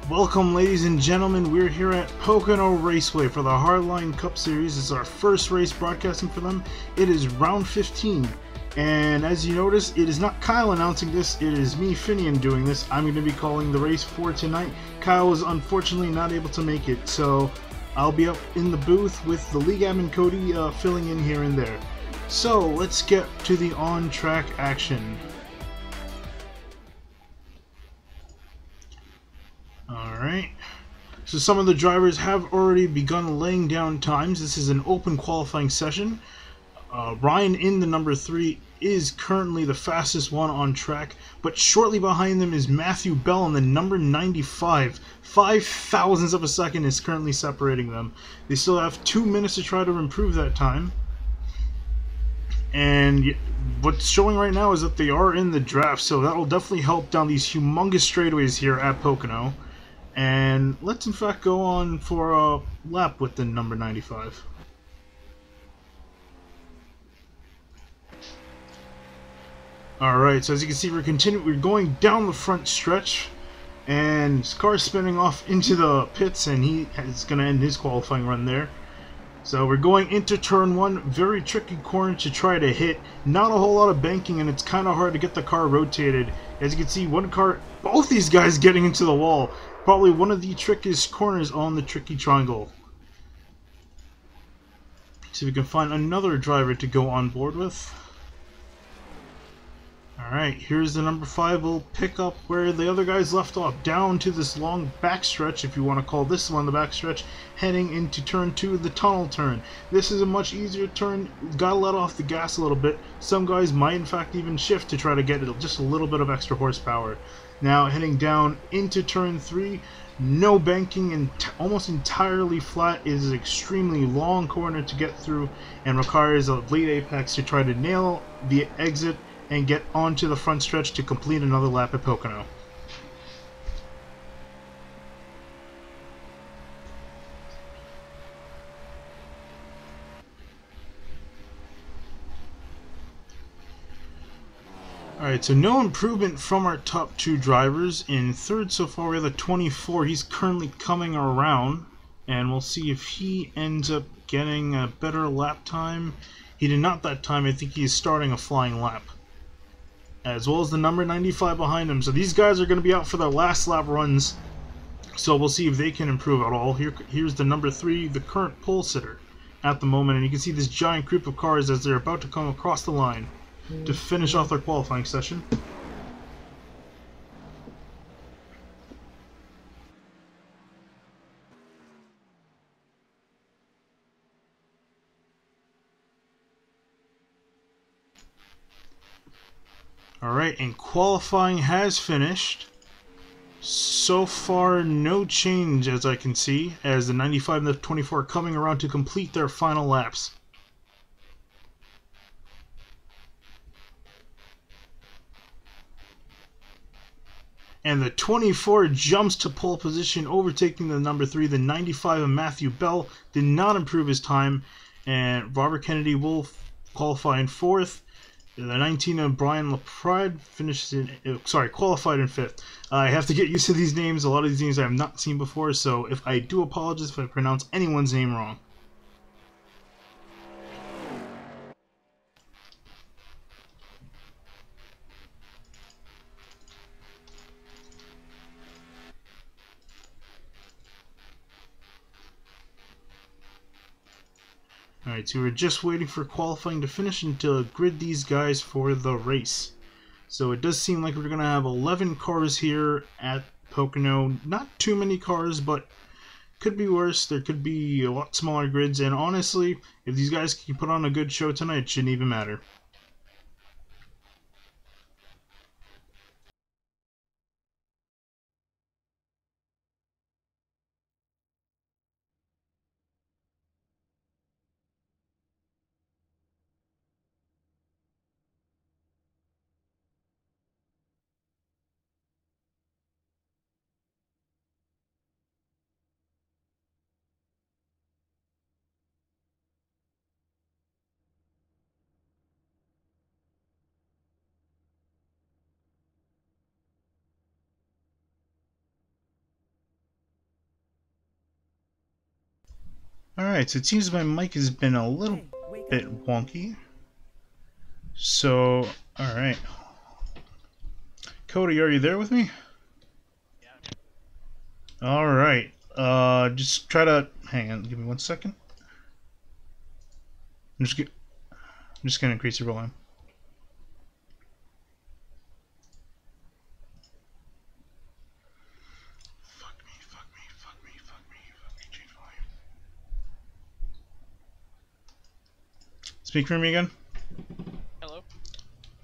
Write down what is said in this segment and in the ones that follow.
Welcome, ladies and gentlemen. We're here at Pocono Raceway for the Hardline Cup Series. It's our first race broadcasting for them. It is round 15. And as you notice, it is not Kyle announcing this, it is me, Finian, doing this. I'm going to be calling the race for tonight. Kyle was unfortunately not able to make it, so I'll be up in the booth with the league admin Cody filling in here and there. So let's get to the on-track action. Alright, so some of the drivers have already begun laying down times. This is an open qualifying session. Ryan in the number 3 is currently the fastest one on track, but shortly behind them is Matthew Bell in the number 95. 5,000ths of a second is currently separating them. They still have 2 minutes to try to improve that time. And what's showing right now is that they are in the draft, so that will definitely help down these humongous straightaways here at Pocono. And let's in fact go on for a lap with the number 95. Alright, so as you can see, we're going down the front stretch, and his car's spinning off into the pits, and he is going to end his qualifying run there. So we're going into turn 1, very tricky corner to try to hit. Not a whole lot of banking, and it's kind of hard to get the car rotated. As you can see, both these guys getting into the wall. Probably one of the trickiest corners on the tricky triangle. See if we can find another driver to go on board with. Alright, here's the number 5. We'll pick up where the other guys left off, down to this long backstretch, if you want to call this one the backstretch, heading into turn 2, the tunnel turn. This is a much easier turn. Gotta let off the gas a little bit. Some guys might in fact even shift to try to get just a little bit of extra horsepower. Now heading down into turn 3, no banking and almost entirely flat. It is an extremely long corner to get through and requires a late apex to try to nail the exit and get onto the front stretch to complete another lap at Pocono. Alright, so no improvement from our top 2 drivers. In third so far we have the 24. He's currently coming around, and we'll see if he ends up getting a better lap time. He did not that time. I think he's starting a flying lap, as well as the number 95 behind him. So these guys are going to be out for their last lap runs, so we'll see if they can improve at all. Here's the number 3, the current pole sitter at the moment, and you can see this giant group of cars as they're about to come across the line to finish off their qualifying session. Alright, and qualifying has finished. So far, no change as I can see, as the 95 and the 24 are coming around to complete their final laps. And the 24 jumps to pole position, overtaking the number 3. The 95 of Matthew Bell did not improve his time, and Robert Kennedy will qualify in 4th. The 19 of Brian LaPrade qualified in 5th. I have to get used to these names. A lot of these names I have not seen before, so if I do apologize if I pronounce anyone's name wrong. Alright, so we're just waiting for qualifying to finish and to grid these guys for the race. So it does seem like we're going to have 11 cars here at Pocono. Not too many cars, but could be worse. There could be a lot smaller grids, and honestly, if these guys can put on a good show tonight, it shouldn't even matter. Alright, so it seems my mic has been a little bit wonky. So, alright. Cody, are you there with me? Alright. Just try to... Hang on, give me 1 second. I'm just gonna increase the volume. Fuck me, change volume. Speak for me again? Hello.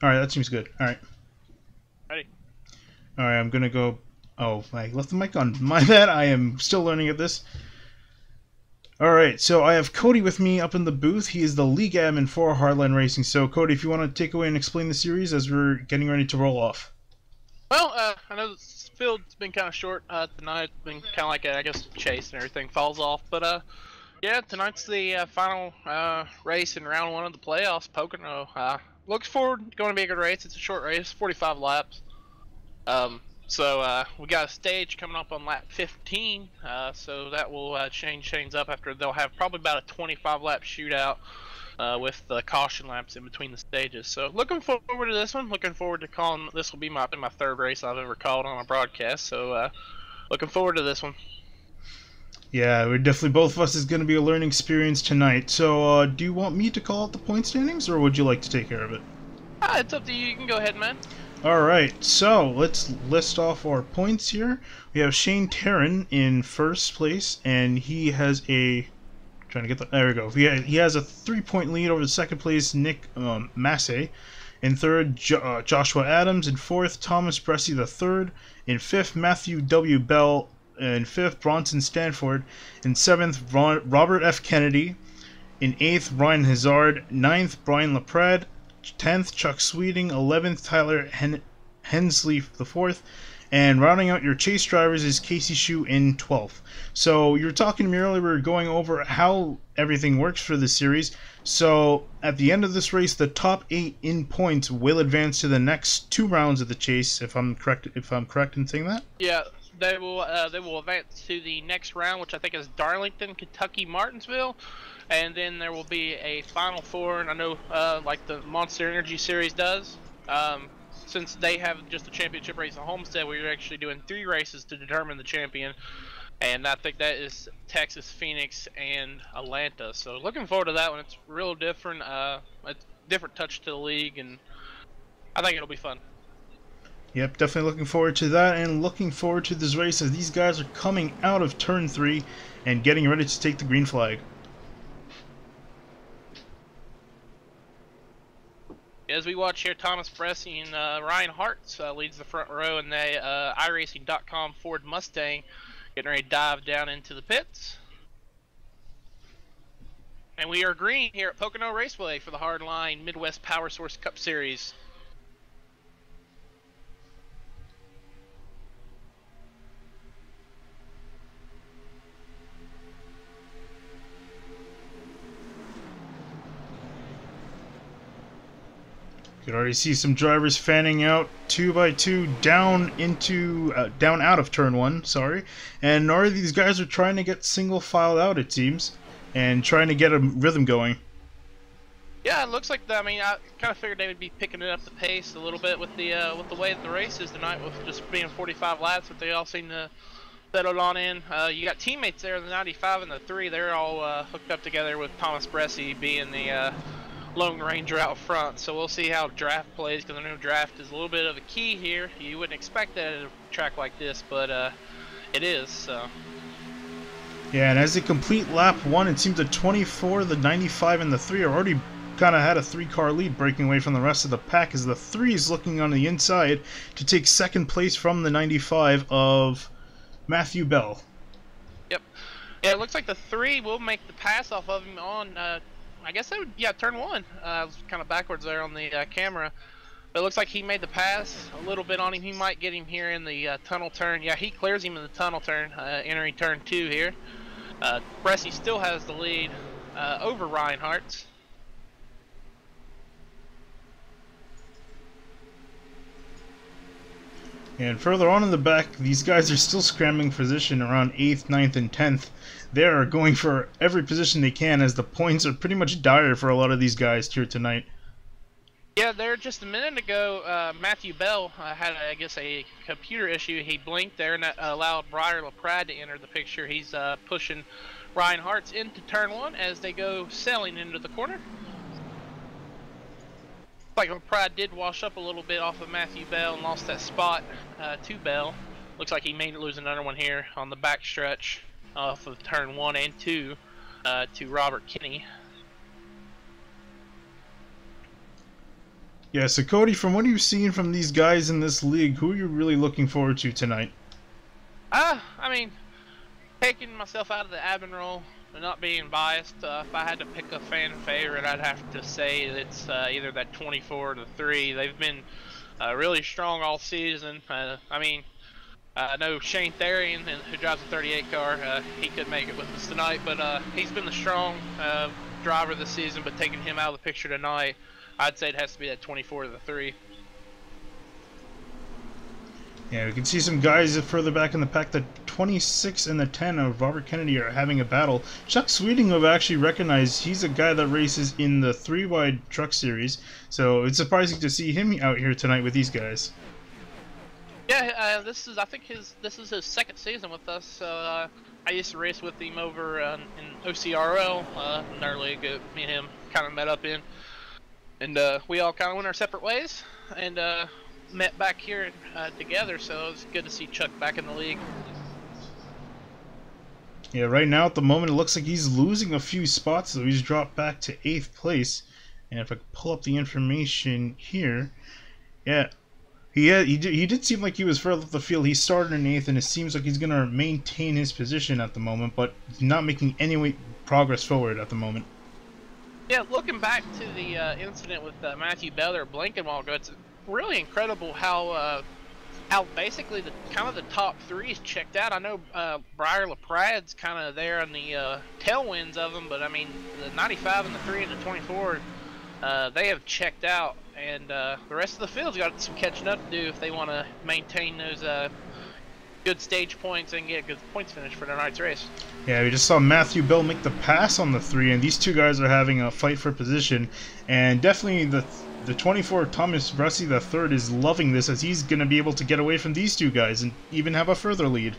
Alright, that seems good. Alright. Ready. Alright, I'm gonna go... Oh, I left the mic on. My bad, I am still learning at this. Alright, so I have Cody with me up in the booth. He is the league admin for Hardline Racing. So, Cody, if you want to take away and explain the series as we're getting ready to roll off. Well, I know this field's been kind of short tonight. It's been kind of like a, I guess, chase and everything falls off. But, yeah, tonight's the final race in round 1 of the playoffs, Pocono. Looks forward, going to be a good race. It's a short race, 45 laps. So we got a stage coming up on lap 15, so that will change things up after they'll have probably about a 25-lap shootout with the caution laps in between the stages. So looking forward to this one. Looking forward to calling. This will be my 3rd race I've ever called on a broadcast. So looking forward to this one. Yeah, we're definitely, both of us, is going to be a learning experience tonight. So do you want me to call out the point standings, or would you like to take care of it? It's up to you. You can go ahead, man. Alright, so let's list off our points here. We have Shane Tarrin in 1st place, and he has a... Trying to get the... There we go. He has a 3-point lead over the 2nd place, Nick Massey. In 3rd, Joshua Adams. In 4th, Thomas Bressy III. In 5th, Matthew W. Bell. In 5th, Bronson Stanford. In 7th, Robert F. Kennedy. In 8th, Ryan Hazard. 9th, Brian LaPrade. 10th, Chuck Sweeting. 11th, Tyler Hensley IV. And rounding out your chase drivers is Casey Shue in 12th. So you were talking to me earlier, we were going over how everything works for this series. So at the end of this race, the top 8 in points will advance to the next 2 rounds of the chase, if I'm correct in saying that? Yeah, they will advance to the next round, which I think is Darlington, Kentucky, Martinsville. And then there will be a Final 4, and I know like the Monster Energy Series does. Since they have just a championship race at Homestead, we're actually doing 3 races to determine the champion. And I think that is Texas, Phoenix, and Atlanta. So looking forward to that one. It's real different, a different touch to the league, and I think it'll be fun. Yep, definitely looking forward to that, and looking forward to this race as these guys are coming out of turn 3 and getting ready to take the green flag. As we watch here, Thomas Bressy and Ryan Hart leads the front row in the iRacing.com Ford Mustang, getting ready to dive down into the pits. And we are green here at Pocono Raceway for the Hardline Midwest Powersource Cup Series. You can already see some drivers fanning out 2 by 2 down out of turn 1, sorry. And already these guys are trying to get single filed out, it seems, and trying to get a rhythm going. Yeah, it looks like that. I mean, I kind of figured they would be picking it up the pace a little bit with the way that the race is tonight, with just being 45 laps, but they all seem to settle on in. You got teammates there, the 95 and the 3. They're all hooked up together, with Thomas Bressy being the Lone Ranger out front. So we'll see how draft plays, because I know draft is a little bit of a key here. You wouldn't expect that at a track like this, but it is. So. Yeah, and as they complete lap 1, it seems the 24, the 95, and the 3 are already kind of had a 3-car lead, breaking away from the rest of the pack, as the 3 is looking on the inside to take 2nd place from the 95 of Matthew Bell. Yep. Yeah, it looks like the 3 will make the pass off of him on, I guess that would, yeah, turn 1. I was kind of backwards there on the camera. But it looks like he made the pass a little bit on him. He might get him here in the tunnel turn. Yeah, he clears him in the tunnel turn, entering turn 2 here. Bressy still has the lead over Reinhardt. And further on in the back, these guys are still scrambling position around 8th, 9th, and 10th. They are going for every position they can, as the points are pretty much dire for a lot of these guys here tonight. Yeah, there just a minute ago, Matthew Bell had, I guess, a computer issue. He blinked there, and that allowed Briar LaPrade to enter the picture. He's pushing Ryan Hartz into turn 1 as they go sailing into the corner. Like LaPrade did wash up a little bit off of Matthew Bell and lost that spot to Bell. Looks like he may lose another one here on the back stretch off of turn 1 and 2 to Robert Kinney. Yeah, so Cody, from what you've seen from these guys in this league, who are you really looking forward to tonight? I mean, taking myself out of the admin role and not being biased, if I had to pick a fan favorite, I'd have to say it's either that 24 or the 3. They've been really strong all season. I mean, I know Shane Therian, who drives a 38 car, he could make it with us tonight, but he's been the strong driver this season, but taking him out of the picture tonight, I'd say it has to be that 24 to the 3. Yeah, we can see some guys further back in the pack. The 26 and the 10 of Robert Kennedy are having a battle. Chuck Sweeting, I've actually recognized, he's a guy that races in the 3-wide truck series, so it's surprising to see him out here tonight with these guys. Yeah, I think this is his second season with us. So I used to race with him over in OCRL in our league. Me and him kind of met up in. And we all kind of went our separate ways and met back here together, so it was good to see Chuck back in the league. Yeah, right now at the moment it looks like he's losing a few spots, so he's dropped back to 8th place. And if I could pull up the information here, yeah, he did seem like he was further up the field. He started in 8th, and it seems like he's going to maintain his position at the moment, but not making any progress forward at the moment. Yeah, looking back to the incident with Matthew Bell or blinking while ago, it's really incredible how basically the top 3 is checked out. I know Briar LaPrade's kind of there on the tailwinds of them, but I mean the 95 and the 3 and the 24, they have checked out, and the rest of the field's got some catching up to do if they want to maintain those good stage points and get a good points finish for tonight's race. Yeah, we just saw Matthew Bell make the pass on the 3, and these two guys are having a fight for position, and definitely the 24 Thomas Bressy the third is loving this, as he's going to be able to get away from these two guys and even have a further lead.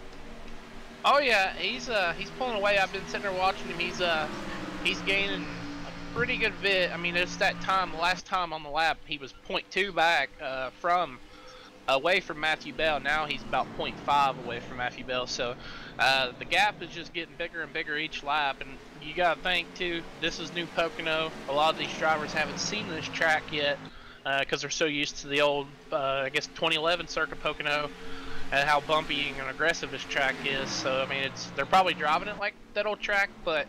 Oh yeah, he's pulling away. I've been sitting there watching him. He's gaining a pretty good bit. I mean, it's that time, last time on the lap, he was 0.2 back away from Matthew Bell. Now he's about 0.5 away from Matthew Bell, so the gap is just getting bigger and bigger each lap. And you gotta think too, this is new Pocono. A lot of these drivers haven't seen this track yet because they're so used to the old I guess 2011 Circuit Pocono and how bumpy and aggressive this track is. So I mean, they're probably driving it like that old track, but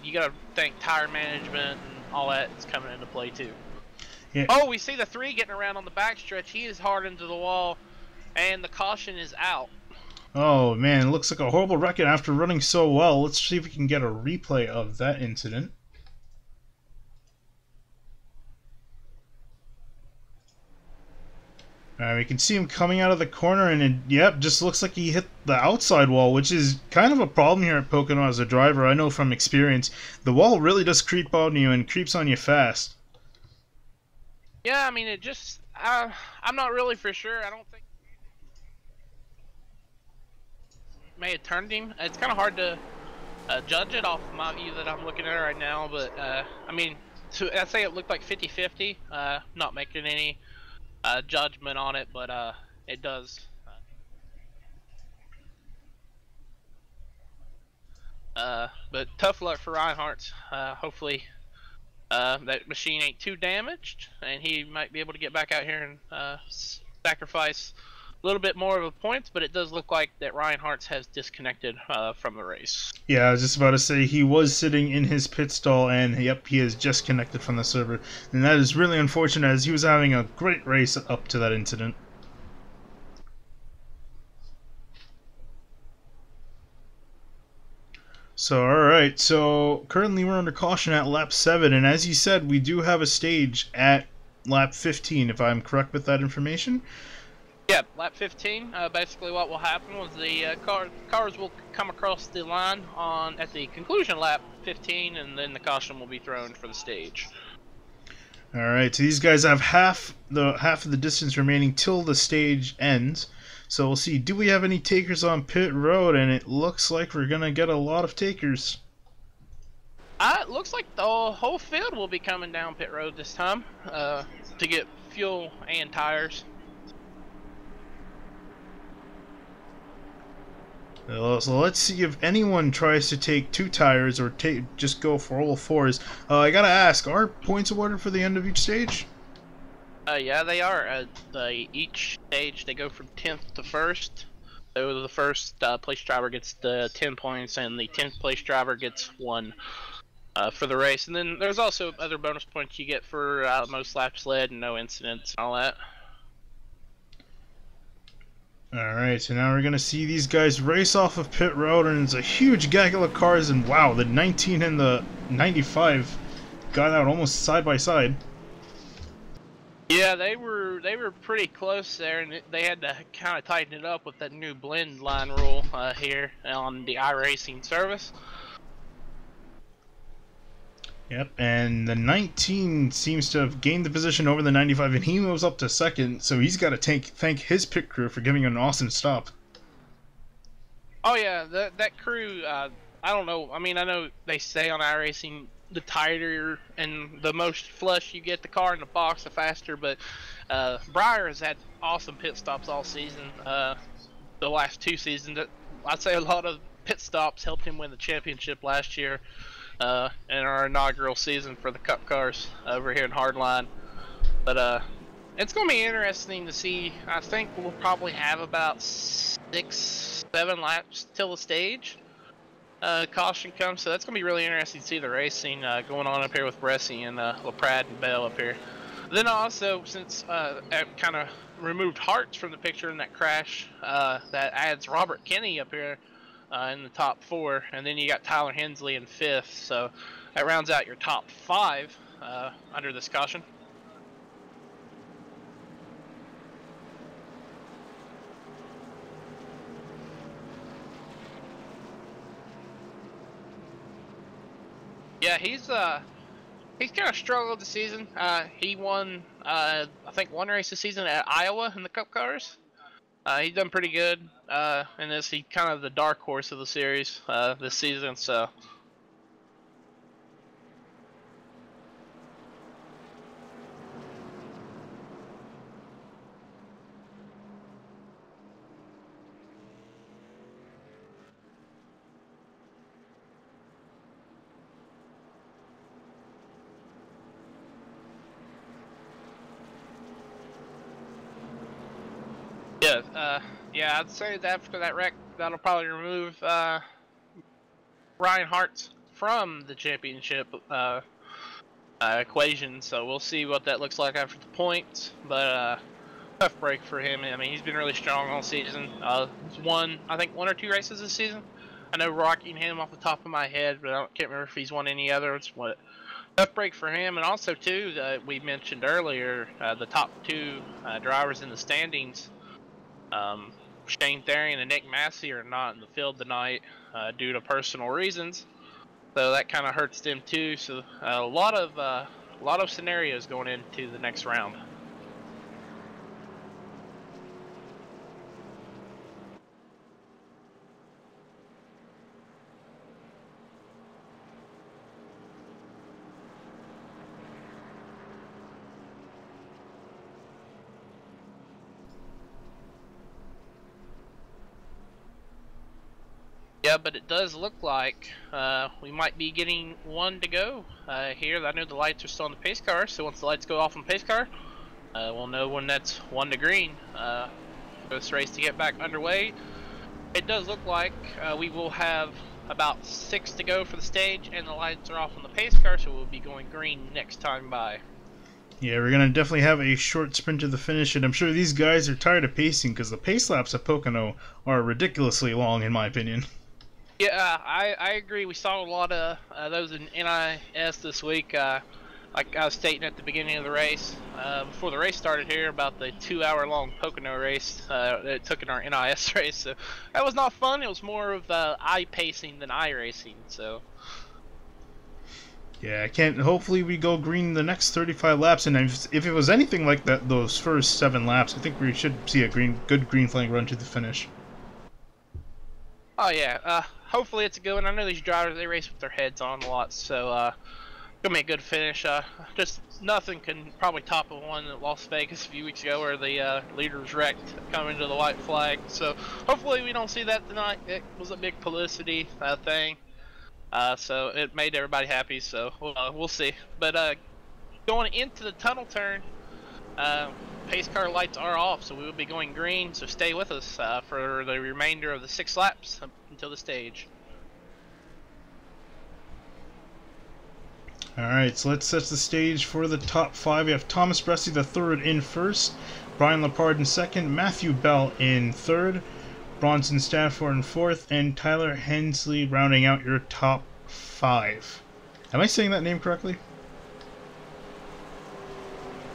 you gotta think tire management and all that is coming into play too. Yeah. Oh, we see the 3 getting around on the backstretch. He is hard into the wall, and the caution is out. Oh man, it looks like a horrible record after running so well. Let's see if we can get a replay of that incident. We can see him coming out of the corner, and yep, just looks like he hit the outside wall, which is kind of a problem here at Pocono as a driver. I know from experience, the wall really does creep on you and creeps on you fast. Yeah, I mean, it just, I'm not really for sure. I don't think may have turned him. It's kind of hard to judge it off my view that I'm looking at right now, but I mean, I'd say it looked like 50-50. Not making any judgment on it, but it does. But tough luck for Reinhardt. Hopefully that machine ain't too damaged, and he might be able to get back out here and sacrifice a little bit more of the points, but it does look like that Reinhardt has disconnected from the race. Yeah, I was just about to say, he was sitting in his pit stall, and yep, he is just connected from the server. And that is really unfortunate, as he was having a great race up to that incident. So, alright, so currently we're under caution at lap 7, and as you said, we do have a stage at lap 15, if I'm correct with that information. Yeah, lap 15. Basically, what will happen was the cars will come across the line on at the conclusion lap 15, and then the caution will be thrown for the stage. All right, so these guys have half of the distance remaining till the stage ends. So we'll see. Do we have any takers on pit road? And it looks like we're gonna get a lot of takers. It looks like the whole field will be coming down pit road this time to get fuel and tires. So let's see if anyone tries to take 2 tires or just go for all 4s. I gotta ask, are points awarded for the end of each stage? Yeah, they are. Each stage they go from 10th to 1st. So the first place driver gets the 10 points, and the 10th place driver gets 1 for the race. And then there's also other bonus points you get for most laps led and no incidents and all that. Alright, so now we're going to see these guys race off of pit road, and it's a huge gaggle of cars, and wow, the 19 and the 95 got out almost side by side. Yeah, they were pretty close there, and they had to kind of tighten it up with that new blend line rule here on the iRacing service. Yep, and the 19 seems to have gained the position over the 95, and he moves up to 2nd, so he's got to thank his pit crew for giving him an awesome stop. Oh yeah, that crew, I don't know, I mean, I know they say on iRacing, the tighter and the most flush you get the car in the box, the faster, but Breyer has had awesome pit stops all season, the last 2 seasons. I'd say a lot of pit stops helped him win the championship last year. In our inaugural season for the Cup cars over here in Hardline. But it's going to be interesting to see. I think we'll probably have about 6-7 laps till the stage caution comes, so that's going to be really interesting to see the racing going on up here with Bresci and LaPrade and Bell up here. Then also, since I kind of removed Hartz from the picture in that crash, that adds Robert Kinney up here in the top 4, and then you got Tyler Hensley in 5th, so that rounds out your top 5 under this caution. Yeah, he's kind of struggled this season. He won I think 1 race this season at Iowa in the Cup cars. He's done pretty good in this. He's kind of the dark horse of the series this season, so. Yeah, I'd say that after that wreck, that'll probably remove Ryan Hartz from the championship equation. So we'll see what that looks like after the points. But tough break for him. I mean, he's been really strong all season. He's won, I think, 1 or 2 races this season. I know Rockingham off the top of my head, but I can't remember if he's won any others. What tough break for him, and also too, we mentioned earlier the top 2 drivers in the standings. Shane Therian and Nick Massey are not in the field tonight due to personal reasons, so that kind of hurts them too. So a lot of scenarios going into the next round. Yeah, but it does look like we might be getting 1 to go here. I know the lights are still on the pace car, so once the lights go off on the pace car, we'll know when that's 1 to green for this race to get back underway. It does look like we will have about 6 to go for the stage, and the lights are off on the pace car, so we'll be going green next time by. Yeah, we're going to definitely have a short sprint to the finish, and I'm sure these guys are tired of pacing because the pace laps at Pocono are ridiculously long, in my opinion. Yeah, I agree. We saw a lot of those in NIS this week. like I was stating at the beginning of the race, before the race started here, about the 2-hour-long Pocono race that it took in our NIS race. So that was not fun. It was more of eye pacing than iRacing. So. Yeah, I can't. Hopefully, we go green the next 35 laps, and if it was anything like that, those first 7 laps, I think we should see a good green flag run to the finish. Oh yeah. Hopefully it's a good one. I know these drivers, they race with their heads on a lot, so gonna be a good finish. Just nothing can probably top the one at Las Vegas a few weeks ago where the leader was wrecked coming to the white flag. So hopefully we don't see that tonight. It was a big publicity thing. So it made everybody happy, so we'll see. But going into the tunnel turn, pace car lights are off, so we will be going green, so stay with us for the remainder of the 6 laps up until the stage. Alright, so let's set the stage for the top 5. We have Thomas Bresci the third in first, Brian Lepard in second, Matthew Bell in third, Bronson Stafford in fourth, and Tyler Hensley rounding out your top 5. Am I saying that name correctly?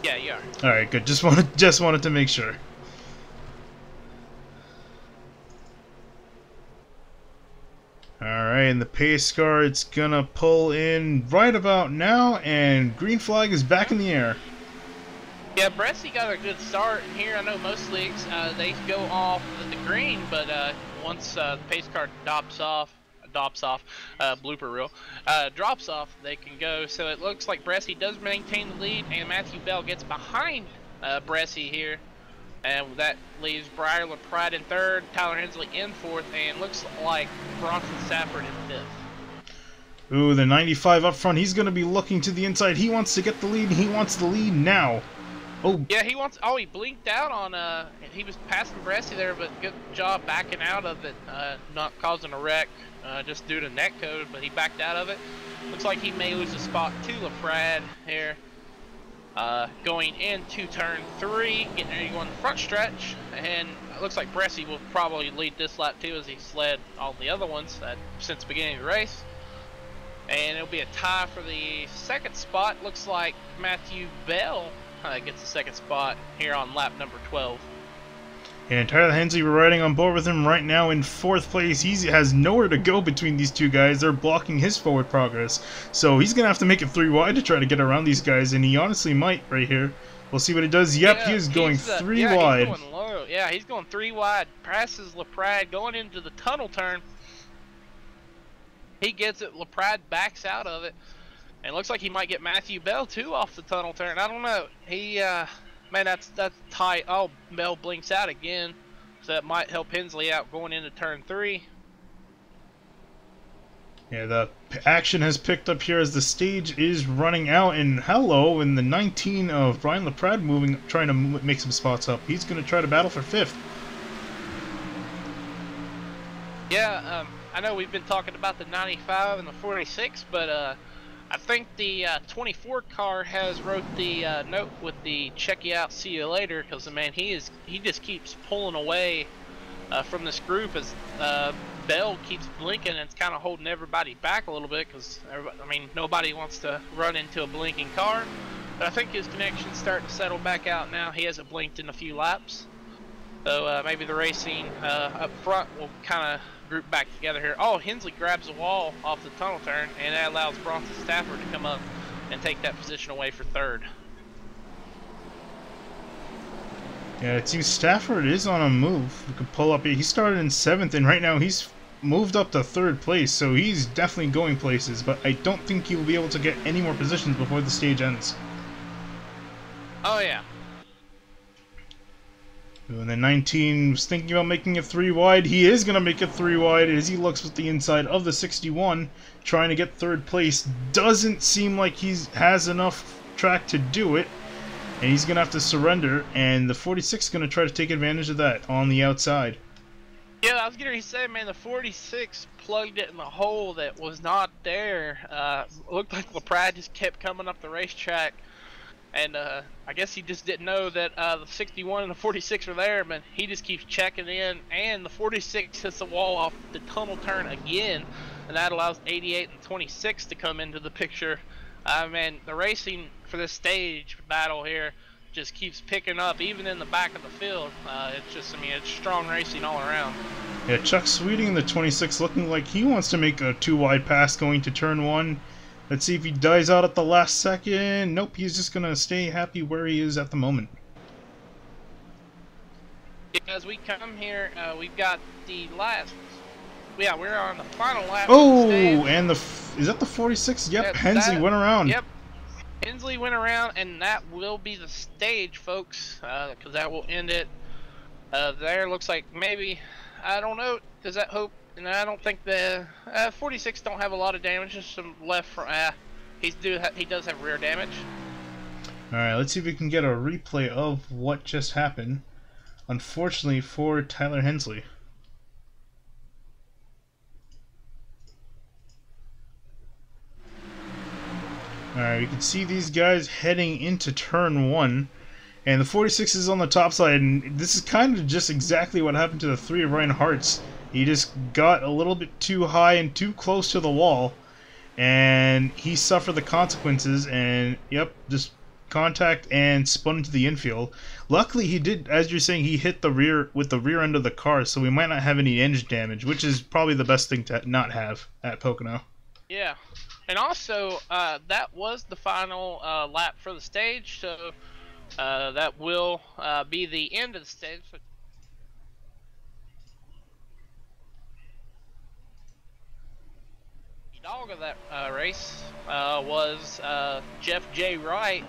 Yeah, you are. Alright, good. Just wanted to make sure. Alright, and the pace car, it's gonna pull in right about now, and green flag is back in the air. Yeah, Bresci got a good start in here. I know most leagues, they go off the green, but once the pace car drops off, blooper reel, drops off, they can go. So it looks like Bresci does maintain the lead, and Matthew Bell gets behind Bresci here. And that leaves Brian LaPrade in third, Tyler Hensley in fourth, and looks like Bronson Stafford in fifth. Ooh, the 95 up front, he's going to be looking to the inside. He wants to get the lead, he wants the lead now. Oh. Yeah, he wants, he blinked out on, he was passing Bresci there, but good job backing out of it, not causing a wreck, just due to net code, but he backed out of it. Looks like he may lose a spot to LaPrade here. Going into turn 3, getting ready to go on the front stretch, and it looks like Bresci will probably lead this lap too, as he's led all the other ones since the beginning of the race. And it'll be a tie for the second spot. Looks like Matthew Bell gets the second spot here on lap number 12. And Tyler Hensley, we're riding on board with him right now in 4th place. He has nowhere to go between these two guys. They're blocking his forward progress. So he's going to have to make it 3 wide to try to get around these guys, and he honestly might right here. We'll see what he does. Yep, he is going 3 wide. He's going low. Yeah, he's going 3 wide. Passes LaPrade going into the tunnel turn. He gets it. LaPrade backs out of it. And looks like he might get Matthew Bell too off the tunnel turn. I don't know. He man, that's tight. Oh, Bell blinks out again, so that might help Hensley out going into turn 3. Yeah, the action has picked up here as the stage is running out, and hello, in the 19 of Brian LaPrade trying to make some spots up. He's going to try to battle for 5th. Yeah, I know we've been talking about the 95 and the 46, but I think the 24 car has wrote the note with the check you out, see you later, because man, he just keeps pulling away from this group as Bell keeps blinking, and it's kind of holding everybody back a little bit, because I mean, nobody wants to run into a blinking car. But I think his connection's starting to settle back out now. He hasn't blinked in a few laps, so maybe the racing up front will kind of group back together here. Oh, Hensley grabs a wall off the tunnel turn, and that allows Bronson Stafford to come up and take that position away for 3rd. Yeah, it seems Stafford is on a move. We could pull up. He started in 7th, and right now he's moved up to 3rd place, so he's definitely going places, but I don't think he will be able to get any more positions before the stage ends. Oh, yeah. And then 19 was thinking about making it 3 wide. He is going to make it 3 wide as he looks with the inside of the 61, trying to get 3rd place. Doesn't seem like he has enough track to do it, and he's going to have to surrender, and the 46 is going to try to take advantage of that on the outside. Yeah, I was going to say, man, the 46 plugged it in the hole that was not there. Looked like LaPrade just kept coming up the racetrack. And I guess he just didn't know that the 61 and the 46 were there, but he just keeps checking in, and the 46 hits the wall off the tunnel turn again, and that allows 88 and 26 to come into the picture. Man, the racing for this stage battle here just keeps picking up, even in the back of the field. It's just, I mean, it's strong racing all around. Yeah, Chuck Sweeting in the 26 looking like he wants to make a too wide pass going to turn 1. Let's see if he dies out at the last second. Nope, he's just going to stay happy where he is at the moment. As we come here, we've got the last. Yeah, we're on the final lap. Oh, of the stage. and is that the 46? Yep, Yeah, Hensley went around. Yep, Hensley went around, and that will be the stage, folks, because that will end it. There looks like maybe, I don't know. Does that hope? And I don't think the 46 don't have a lot of damage. Just some left from. He does have rear damage. All right, let's see if we can get a replay of what just happened. Unfortunately for Tyler Hensley. Alright, you can see these guys heading into turn 1. And the 46 is on the top side, and this is kind of just exactly what happened to the 3 of Ryan Hart's. He just got a little bit too high and too close to the wall, and he suffered the consequences, and yep, just contact and spun into the infield. Luckily he did, as you're saying, he hit the rear with the rear end of the car, so we might not have any engine damage, which is probably the best thing to not have at Pocono. Yeah. And also, that was the final lap for the stage, so that will be the end of the stage. The dog of that race was Jeff J. Wright.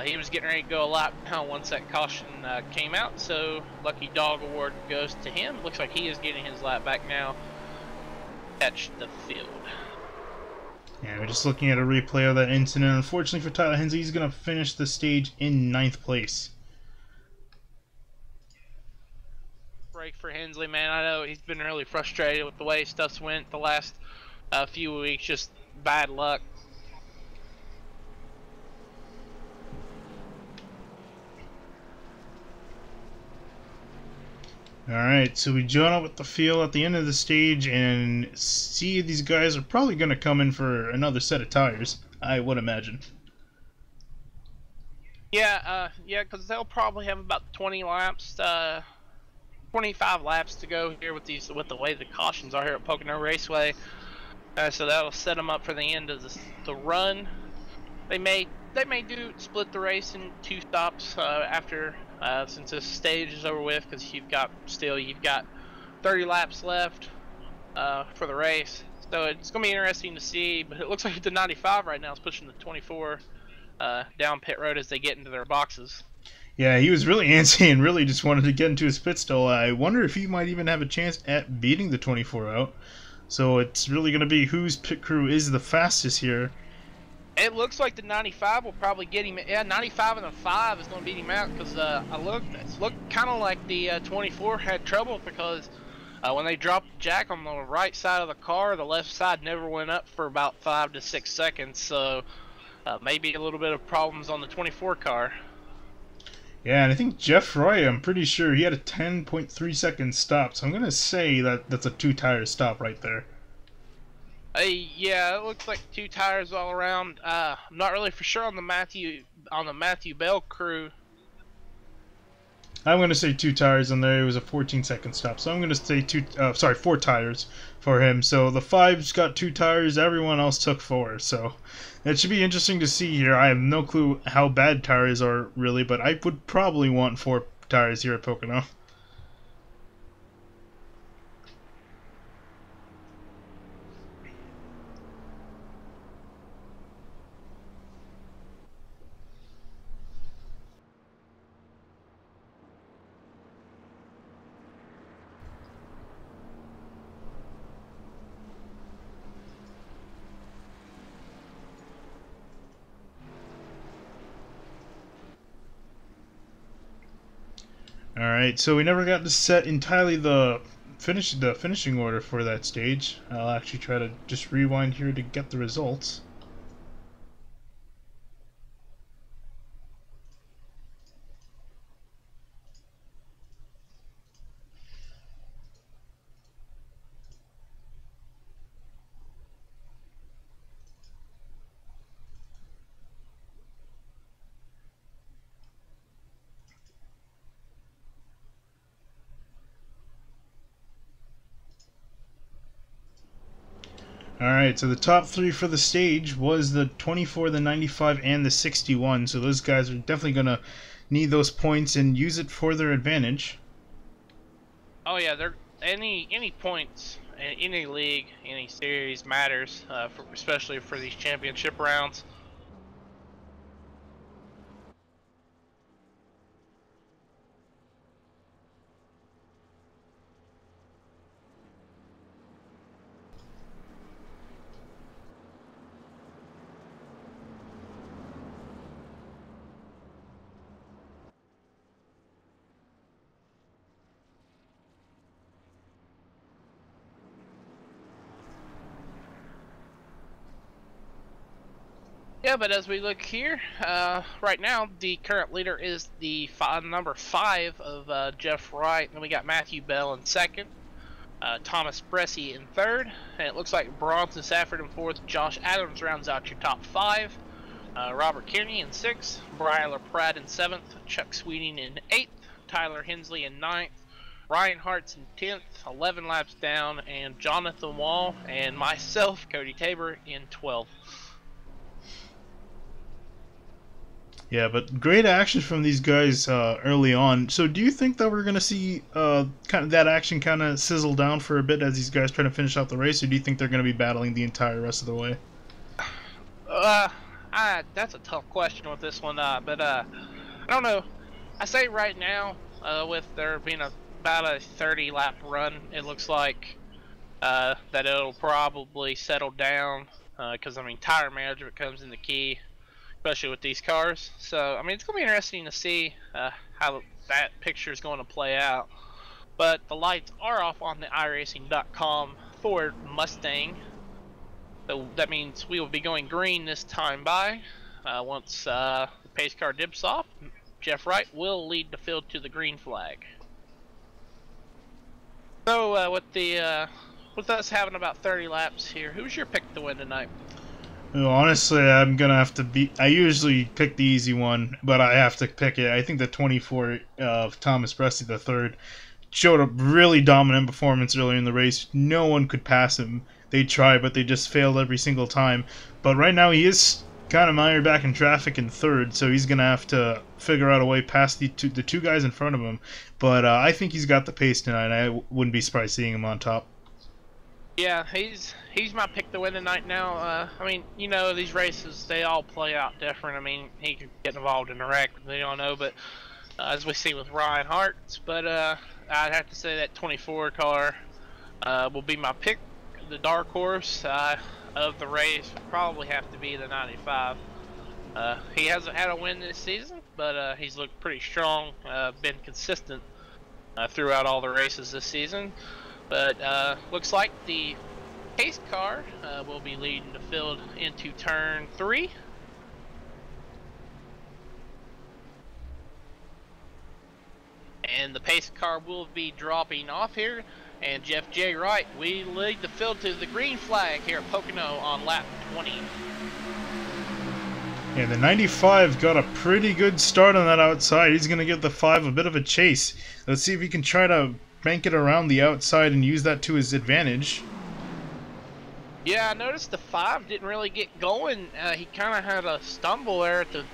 He was getting ready to go a lap once that caution came out, so Lucky Dog Award goes to him. Looks like he is getting his lap back now. Catch the field. Yeah, we're just looking at a replay of that incident. Unfortunately for Tyler Hensley, he's going to finish the stage in 9th place. Break for Hensley, man. I know he's been really frustrated with the way stuff's went the last few weeks. Just bad luck. Alright, so we join up with the field at the end of the stage and see these guys are probably going to come in for another set of tires, I would imagine. Yeah, because they'll probably have about 20 laps, 25 laps to go here with the way the cautions are here at Pocono Raceway. So that'll set them up for the end of the run. They may split the race in 2 stops after since this stage is over with, because you've got 30 laps left for the race. So it's gonna be interesting to see. But it looks like the 95 right now is pushing the 24 down pit road as they get into their boxes. Yeah, he was really antsy and really just wanted to get into his pit stall. I wonder if he might even have a chance at beating the 24 out. So it's really gonna be whose pit crew is the fastest here. It looks like the 95 will probably get him. Yeah, 95 and the 5 is going to beat him out, because it looked kind of like the 24 had trouble, because when they dropped the jack on the right side of the car, the left side never went up for about 5 to 6 seconds. So maybe a little bit of problems on the 24 car. Yeah, and I think Jeff Roy, I'm pretty sure he had a 10.3 second stop, so I'm going to say that that's a 2-tire stop right there. Yeah, it looks like 2 tires all around. I'm not really for sure on the Matthew Bell crew. I'm going to say 2 tires on there. It was a 14-second stop, so I'm going to say 4 tires for him. So the 5's got 2 tires. Everyone else took 4. So it should be interesting to see here. I have no clue how bad tires are really, but I would probably want 4 tires here at Pocono. Alright, so we never got to set entirely the finishing order for that stage. I'll actually try to just rewind here to get the results. Alright, so the top three for the stage was the 24, the 95, and the 61. So those guys are definitely going to need those points and use it for their advantage. Oh yeah, they're any points in any league, any series matters, especially for these championship rounds. Yeah, but as we look here, right now the current leader is the number 5 of Jeff Wright, and we got Matthew Bell in second, Thomas Bressy in third, and it looks like Bronson Safford in fourth. Josh Adams rounds out your top 5. Robert Kearney in sixth, Brian LaPrade in seventh, Chuck Sweeting in eighth, Tyler Hensley in ninth, Ryan Hart's in 10th, 11 laps down, and Jonathan Wall and myself, Cody Tabor, in 12th. Yeah, but great action from these guys early on. So do you think that we're going to see kind of that action kind of sizzle down for a bit as these guys try to finish out the race, or do you think they're going to be battling the entire rest of the way? That's a tough question with this one, but I don't know. I say right now, with there being about a 30-lap run, it looks like that it'll probably settle down, because I mean tire management comes in the key, especially with these cars. So I mean it's gonna be interesting to see how that picture is going to play out. But the lights are off on the iRacing.com Ford Mustang. So that means we will be going green this time by. Once the pace car dips off, Jeff Wright will lead the field to the green flag. So with us having about 30 laps here, who's your pick to win tonight? Well, honestly, I'm gonna have to beat. I usually pick the easy one, but I have to pick it. I think the 24 of Thomas Bressy the third showed a really dominant performance earlier in the race. No one could pass him. They tried, but they just failed every single time. But right now he is kind of mired back in traffic in third, so he's gonna have to figure out a way past the two guys in front of him. But I think he's got the pace tonight. I wouldn't be surprised seeing him on top. Yeah, he's my pick to win tonight now. I mean, you know, these races, they all play out different. I mean, he could get involved in a wreck, we don't know, but as we see with Ryan Hart. But I'd have to say that 24 car will be my pick. The dark horse of the race would probably have to be the 95. He hasn't had a win this season, but he's looked pretty strong, been consistent throughout all the races this season. But looks like the pace car will be leading the field into turn 3. And the pace car will be dropping off here. And Jeff J. Wright, we lead the field to the green flag here at Pocono on lap 20. Yeah, the 95 got a pretty good start on that outside. He's going to give the 5 a bit of a chase. Let's see if he can try to bank it around the outside and use that to his advantage. Yeah, I noticed the 5 didn't really get going. He kind of had a stumble there at the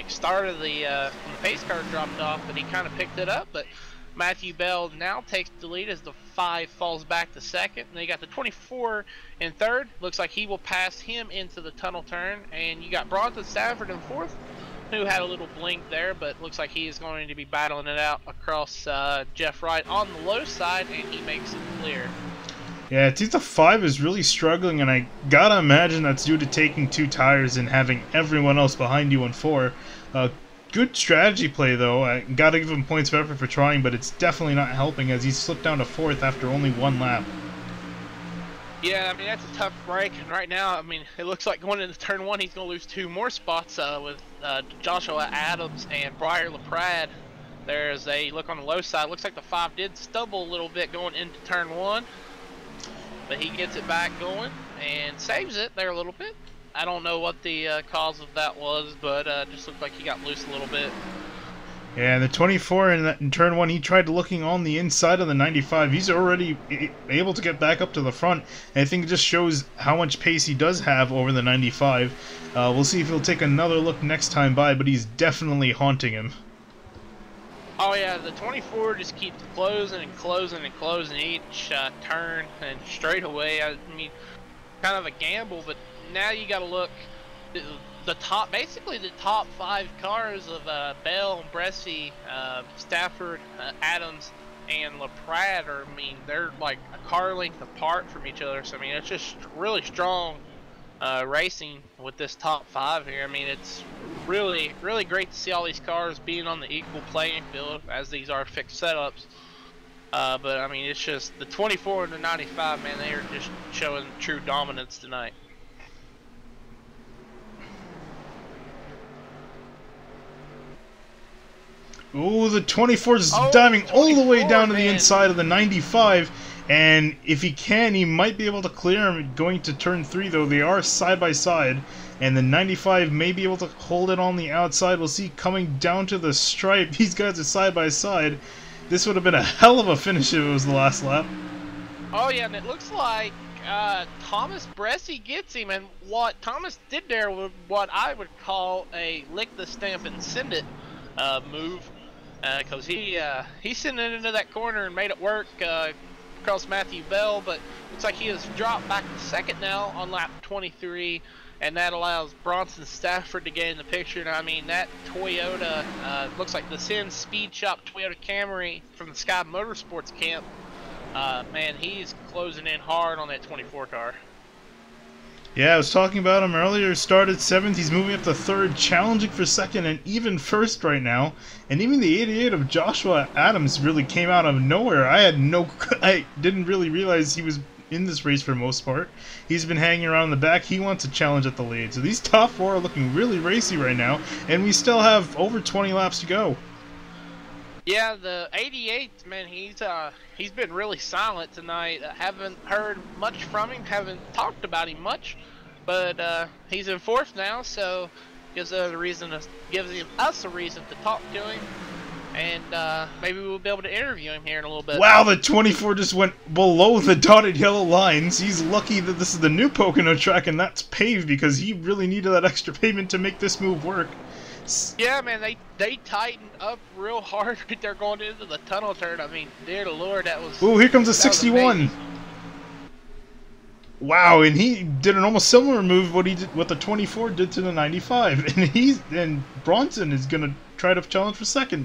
start of the when the pace car dropped off, but he kind of picked it up. But Matthew Bell now takes the lead as the 5 falls back to second. And they got the 24 in third. Looks like he will pass him into the tunnel turn. And you got Bronson Stafford in fourth, who had a little blink there, but looks like he is going to be battling it out across Jeff Wright on the low side, and he makes it clear. Yeah, I think the 5 is really struggling, and I gotta imagine that's due to taking 2 tires and having everyone else behind you on 4. Good strategy play, though. I gotta give him points of effort for trying, but it's definitely not helping as he's slipped down to 4th after only 1 lap. Yeah, I mean, that's a tough break, and right now, I mean, it looks like going into turn 1, he's going to lose 2 more spots with Joshua Adams and Brian LaPrade. There's a look on the low side. Looks like the 5 did stumble a little bit going into turn 1, but he gets it back going and saves it there a little bit. I don't know what the cause of that was, but just looked like he got loose a little bit. And the 24 in turn 1, he tried looking on the inside of the 95. He's already able to get back up to the front. And I think it just shows how much pace he does have over the 95. We'll see if he'll take another look next time by, but he's definitely haunting him. Oh yeah, the 24 just keeps closing and closing and closing each turn and straightaway. I mean, kind of a gamble, but now you got to look. The top, basically the top 5 cars of Bell, Bresci, Stafford, Adams, and LaPrade are, I mean, they're like a car length apart from each other. So I mean, it's just really strong racing with this top 5 here. I mean, it's really, really great to see all these cars being on the equal playing field as these are fixed setups. But I mean, it's just the 24 and the 95, man, they are just showing true dominance tonight. Ooh, the 24 is diving all the way down to the inside of the 95, and if he can, he might be able to clear him going to turn 3, though they are side by side, and the 95 may be able to hold it on the outside. We'll see coming down to the stripe. These guys are side by side. This would have been a hell of a finish if it was the last lap. Oh yeah, and it looks like Thomas Bresci gets him, and what Thomas did there was what I would call a lick the stamp and send it move. Because he sent it into that corner and made it work across Matthew Bell, but looks like he has dropped back to second now on lap 23, and that allows Bronson Stafford to get in the picture. And I mean, that Toyota looks like the Sin Speed Shop Toyota Camry from the Sky Motorsports camp. Man, he's closing in hard on that 24 car. Yeah, I was talking about him earlier. Started 7th, he's moving up to 3rd, challenging for 2nd and even 1st right now. And even the 88 of Joshua Adams really came out of nowhere. I didn't really realize he was in this race for the most part. He's been hanging around in the back. He wants a challenge at the lead. So these top 4 are looking really racy right now, and we still have over 20 laps to go. Yeah, the 88, man, he's been really silent tonight. Haven't heard much from him, haven't talked about him much, but he's in 4th now, so gives us a reason to talk to him, and maybe we'll be able to interview him here in a little bit. Wow, the 24 just went below the dotted yellow lines. He's lucky that this is the new Pocono track and that's paved, because he really needed that extra pavement to make this move work. Yeah, man, they tightened up real hard right there going into the tunnel turn. I mean, dear Lord, that was... Ooh, here comes a 61. Wow, and he did an almost similar move what the 24 did to the 95, and Bronson is gonna try to challenge for 2nd.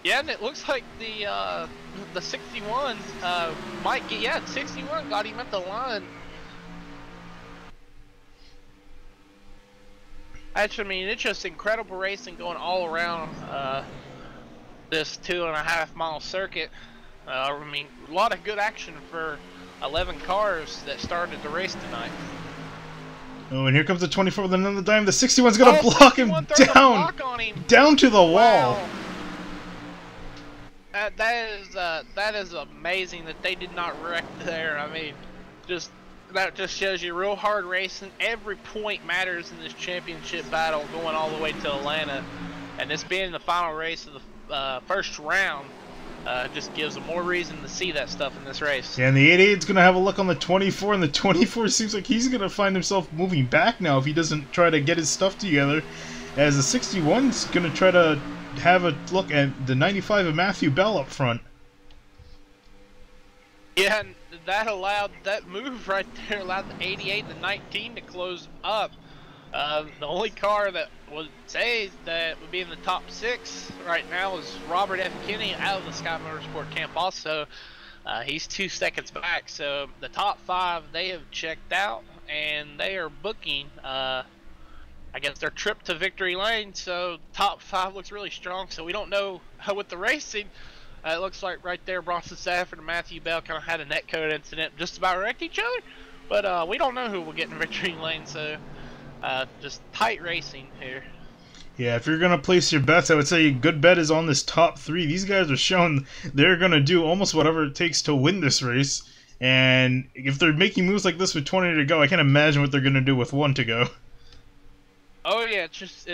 Yeah, and it looks like the 61 might get... Yeah, 61 got him at the line. Actually, I mean, it's just incredible racing going all around this 2.5 mile circuit. I mean, a lot of good action for 11 cars that started the race tonight. Oh, and here comes the 24 with another dime. The 61's gonna block him down to the wall. Wow. That is amazing that they did not wreck there. I mean, that just shows you real hard racing. Every point matters in this championship battle going all the way to Atlanta. And this being the final race of the first round just gives them more reason to see that stuff in this race. Yeah, and the 88's going to have a look on the 24, and the 24 seems like he's going to find himself moving back now if he doesn't try to get his stuff together. As the 61's going to try to have a look at the 95 of Matthew Bell up front. Yeah, and that move right there allowed the 88 and the 19 to close up. The only car that would say that would be in the top 6 right now is Robert F. Kinney out of the Sky Motorsport camp also. He's 2 seconds back, so the top 5, they have checked out, and they are booking, I guess, their trip to victory lane. So top 5 looks really strong, so we don't know with the racing. It looks like right there Bronson Stafford and Matthew Bell kind of had a netcode incident, just about wrecked each other, but we don't know who will get in victory lane, so just tight racing here. Yeah, if you're going to place your bets, I would say a good bet is on this top 3. These guys are showing they're going to do almost whatever it takes to win this race, and if they're making moves like this with 20 to go, I can't imagine what they're going to do with 1 to go. Oh yeah, it's just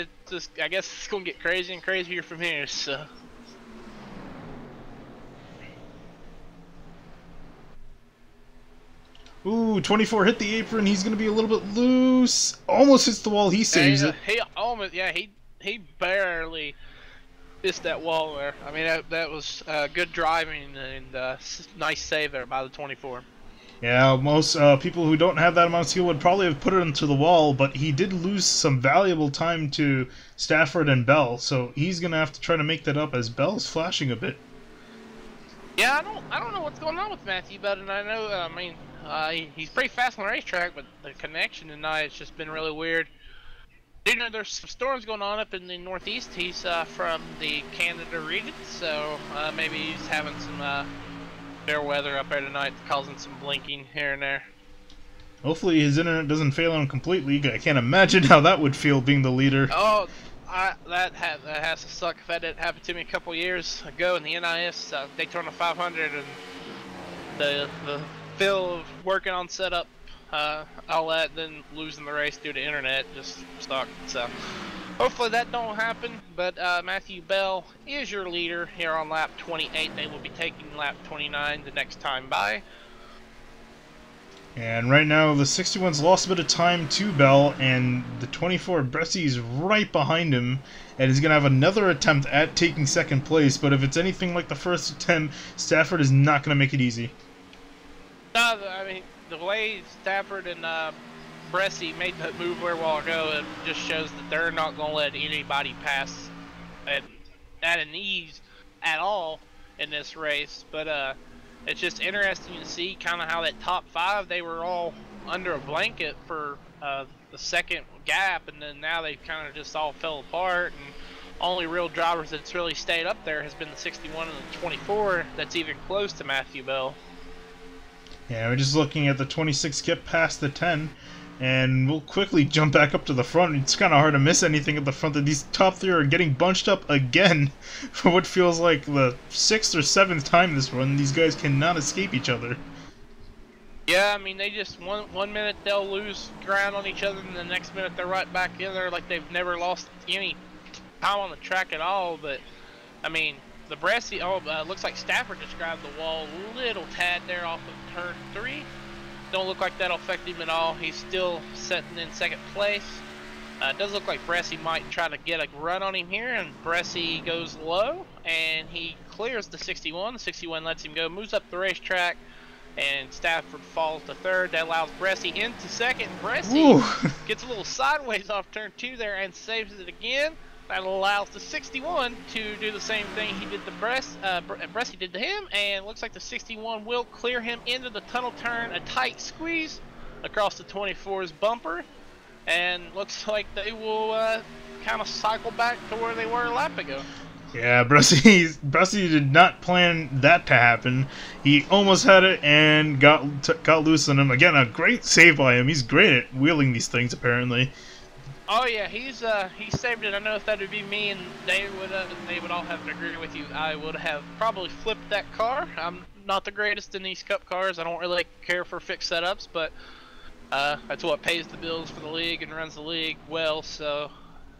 I guess it's gonna get crazy and crazier from here. So. Ooh, 24 hit the apron. He's gonna be a little bit loose. Almost hits the wall. He saves it. He almost he barely missed that wall there. I mean that was good driving and nice save there by the 24. Yeah, most people who don't have that amount of skill would probably have put it into the wall, but he did lose some valuable time to Stafford and Bell, so he's gonna have to try to make that up as Bell's flashing a bit. Yeah, I don't know what's going on with Matthew, but I know I mean he's pretty fast on the racetrack, but the connection tonight has just been really weird. You know, there's some storms going on up in the Northeast. He's from the Canada region, so maybe he's having some fair weather up there tonight, causing some blinking here and there. Hopefully his internet doesn't fail him completely. I can't imagine how that would feel being the leader. Oh, that has to suck. If that didn't happen to me a couple years ago in the NIS Daytona 500, and the feel of working on setup, all that, then losing the race due to internet just sucked. So hopefully that don't happen. But Matthew Bell is your leader here on lap 28. They will be taking lap 29 the next time by. And right now the 61's lost a bit of time to Bell, and the 24 Bressy's right behind him, and he's gonna have another attempt at taking second place. But if it's anything like the first attempt, Stafford is not gonna make it easy. No, I mean the way Stafford and Bressy made that move a while ago, it just shows that they're not going to let anybody pass at an ease at all in this race. But it's just interesting to see kind of how that top five, they were all under a blanket for the second gap, and then now they kind of just all fell apart. And only real drivers that's really stayed up there has been the 61 and the 24 that's even close to Matthew Bell. Yeah, we're just looking at the 26 skip past the 10, and we'll quickly jump back up to the front. It's kind of hard to miss anything at the front. That these top three are getting bunched up again for what feels like the 6th or 7th time this run. These guys cannot escape each other. Yeah, I mean, they just, one minute they'll lose ground on each other, and the next minute they're right back in there like they've never lost any time on the track at all. But, I mean, the Bressy, looks like Stafford just grabbed the wall a little tad there off of turn 3. Don't look like that'll affect him at all. He's still sitting in second place. It does look like Bressy might try to get a run on him here, and Bressy goes low, and he clears the 61. The 61 lets him go, moves up the racetrack, and Stafford falls to third. That allows Bressy into second. Bressy gets a little sideways off turn 2 there and saves it again. That allows the 61 to do the same thing he did to Bressy did to him, and looks like the 61 will clear him into the tunnel turn. A tight squeeze across the 24's bumper, and looks like they will kind of cycle back to where they were a lap ago. Yeah, Bressy did not plan that to happen. He almost had it and got loose on him. Again, a great save by him. He's great at wheeling these things, apparently. Oh yeah, he saved it. I know if that would be me, and they would all have to agree with you. I would have probably flipped that car. I'm not the greatest in these cup cars. I don't really care for fixed setups, but that's what pays the bills for the league and runs the league well. So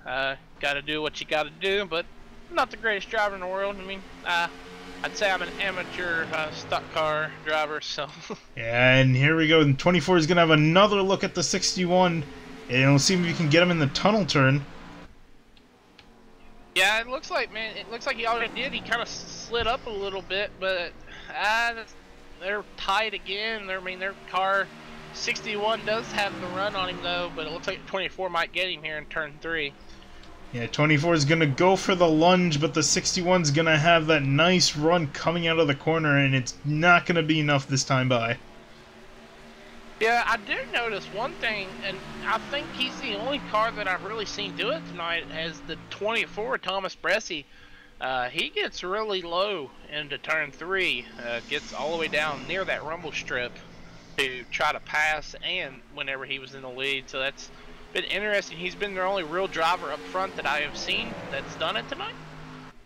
got to do what you got to do. But I'm not the greatest driver in the world. I mean, I'd say I'm an amateur stock car driver. So yeah, and here we go. And 24 is gonna have another look at the 61. And we'll see if we can get him in the tunnel turn. Yeah, it looks like, man, it looks like he already did. He kind of slid up a little bit, but they're tight again. I mean, their car 61 does have the run on him though, but it looks like 24 might get him here in turn 3. Yeah, 24 is gonna go for the lunge, but the 61's gonna have that nice run coming out of the corner, and it's not gonna be enough this time by. Yeah, I did notice one thing, and I think he's the only car that I've really seen do it tonight, as the 24, Thomas Bressy. He gets really low into turn 3, gets all the way down near that rumble strip to try to pass, and whenever he was in the lead. So that's been interesting. He's been their only real driver up front that I have seen that's done it tonight.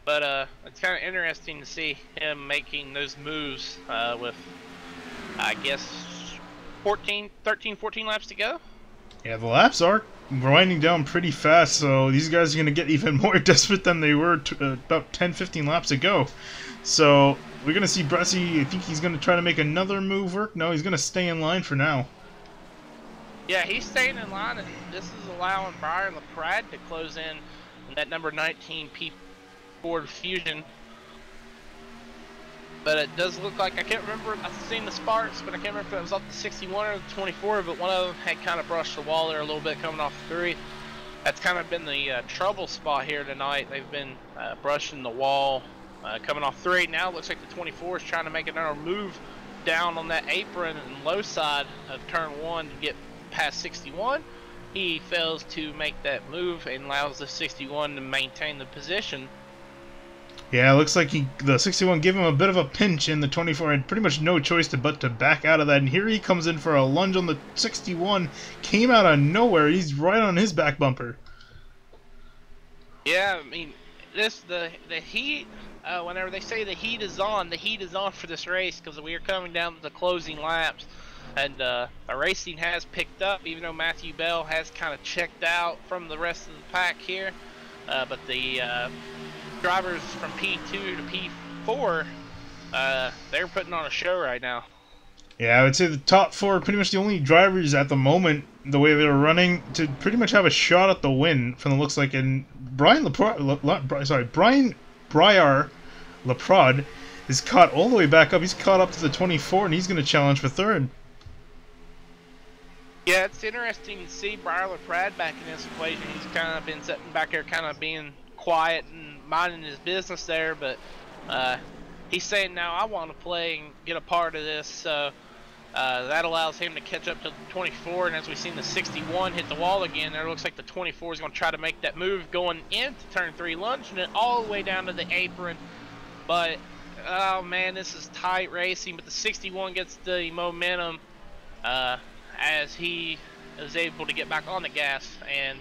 But it's kind of interesting to see him making those moves with, I guess, 13, 14 laps to go. Yeah, the laps are winding down pretty fast, so these guys are going to get even more desperate than they were about 10-15 laps ago. So we're going to see Bressie. I think he's going to try to make another move work. No, he's going to stay in line for now. Yeah, he's staying in line, and this is allowing Brian LaPrade to close in that number 19 P Ford Fusion. But it does look like, I can't remember, I've seen the sparks, but I can't remember if it was off the 61 or the 24, but one of them had kind of brushed the wall there a little bit coming off the 3. That's kind of been the trouble spot here tonight. They've been brushing the wall coming off 3. Now it looks like the 24 is trying to make another move down on that apron and low side of turn 1 to get past 61. He fails to make that move and allows the 61 to maintain the position. Yeah, it looks like the 61 gave him a bit of a pinch, and the 24 had pretty much no choice but to back out of that. And here he comes in for a lunge on the 61. Came out of nowhere. He's right on his back bumper. Yeah, I mean, the heat. Whenever they say the heat is on for this race because we are coming down to the closing laps, and the racing has picked up. Even though Matthew Bell has kind of checked out from the rest of the pack here, but the drivers from P2 to P4, they're putting on a show right now. Yeah, I would say the top 4 are pretty much the only drivers at the moment, the way they're running, to pretty much have a shot at the win from the looks like. And Brian Briar LaPrade is caught all the way back up. He's caught up to the 24, and he's going to challenge for 3rd. Yeah, it's interesting to see Briar LaPrade back in this equation. He's kind of been sitting back there, kind of being quiet and minding his business there, but he's saying now I want to play and get a part of this, so that allows him to catch up to the 24. And as we've seen the 61 hit the wall again, there looks like the 24 is going to try to make that move going into turn 3, lunging it all the way down to the apron. But oh man, this is tight racing, but the 61 gets the momentum as he is able to get back on the gas and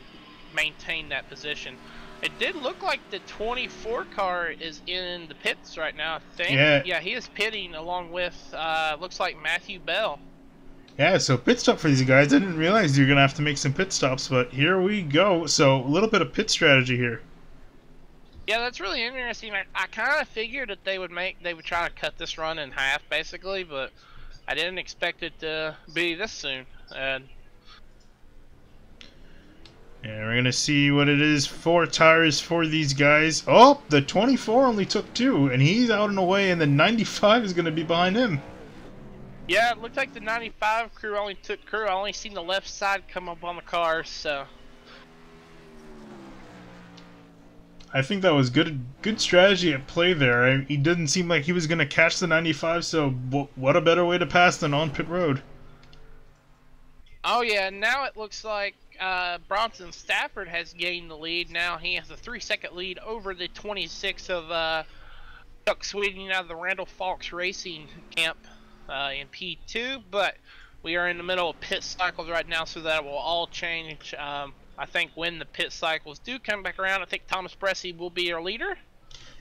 maintain that position. It did look like the 24 car is in the pits right now, I think. Yeah, he is pitting along with, looks like Matthew Bell. Yeah, so pit stop for these guys. I didn't realize you're going to have to make some pit stops, but here we go. So a little bit of pit strategy here. Yeah, that's really interesting. I kind of figured that they would try to cut this run in half, basically, but I didn't expect it to be this soon. And we're going to see what it is. 4 tires for these guys. Oh, the 24 only took 2, and he's out and away, and the 95 is going to be behind him. Yeah, it looked like the 95 crew only took crew. I only seen the left side come up on the car, so. I think that was good strategy at play there. He didn't seem like he was going to catch the 95, so what a better way to pass than on pit road. Oh yeah, now it looks like Bronson Stafford has gained the lead. Now he has a 3-second lead over the 26 of Chuck Sweeting out of the Randall Fox Racing camp in P2. But we are in the middle of pit cycles right now, so that will all change. I think when the pit cycles do come back around, I think Thomas Bressie will be our leader.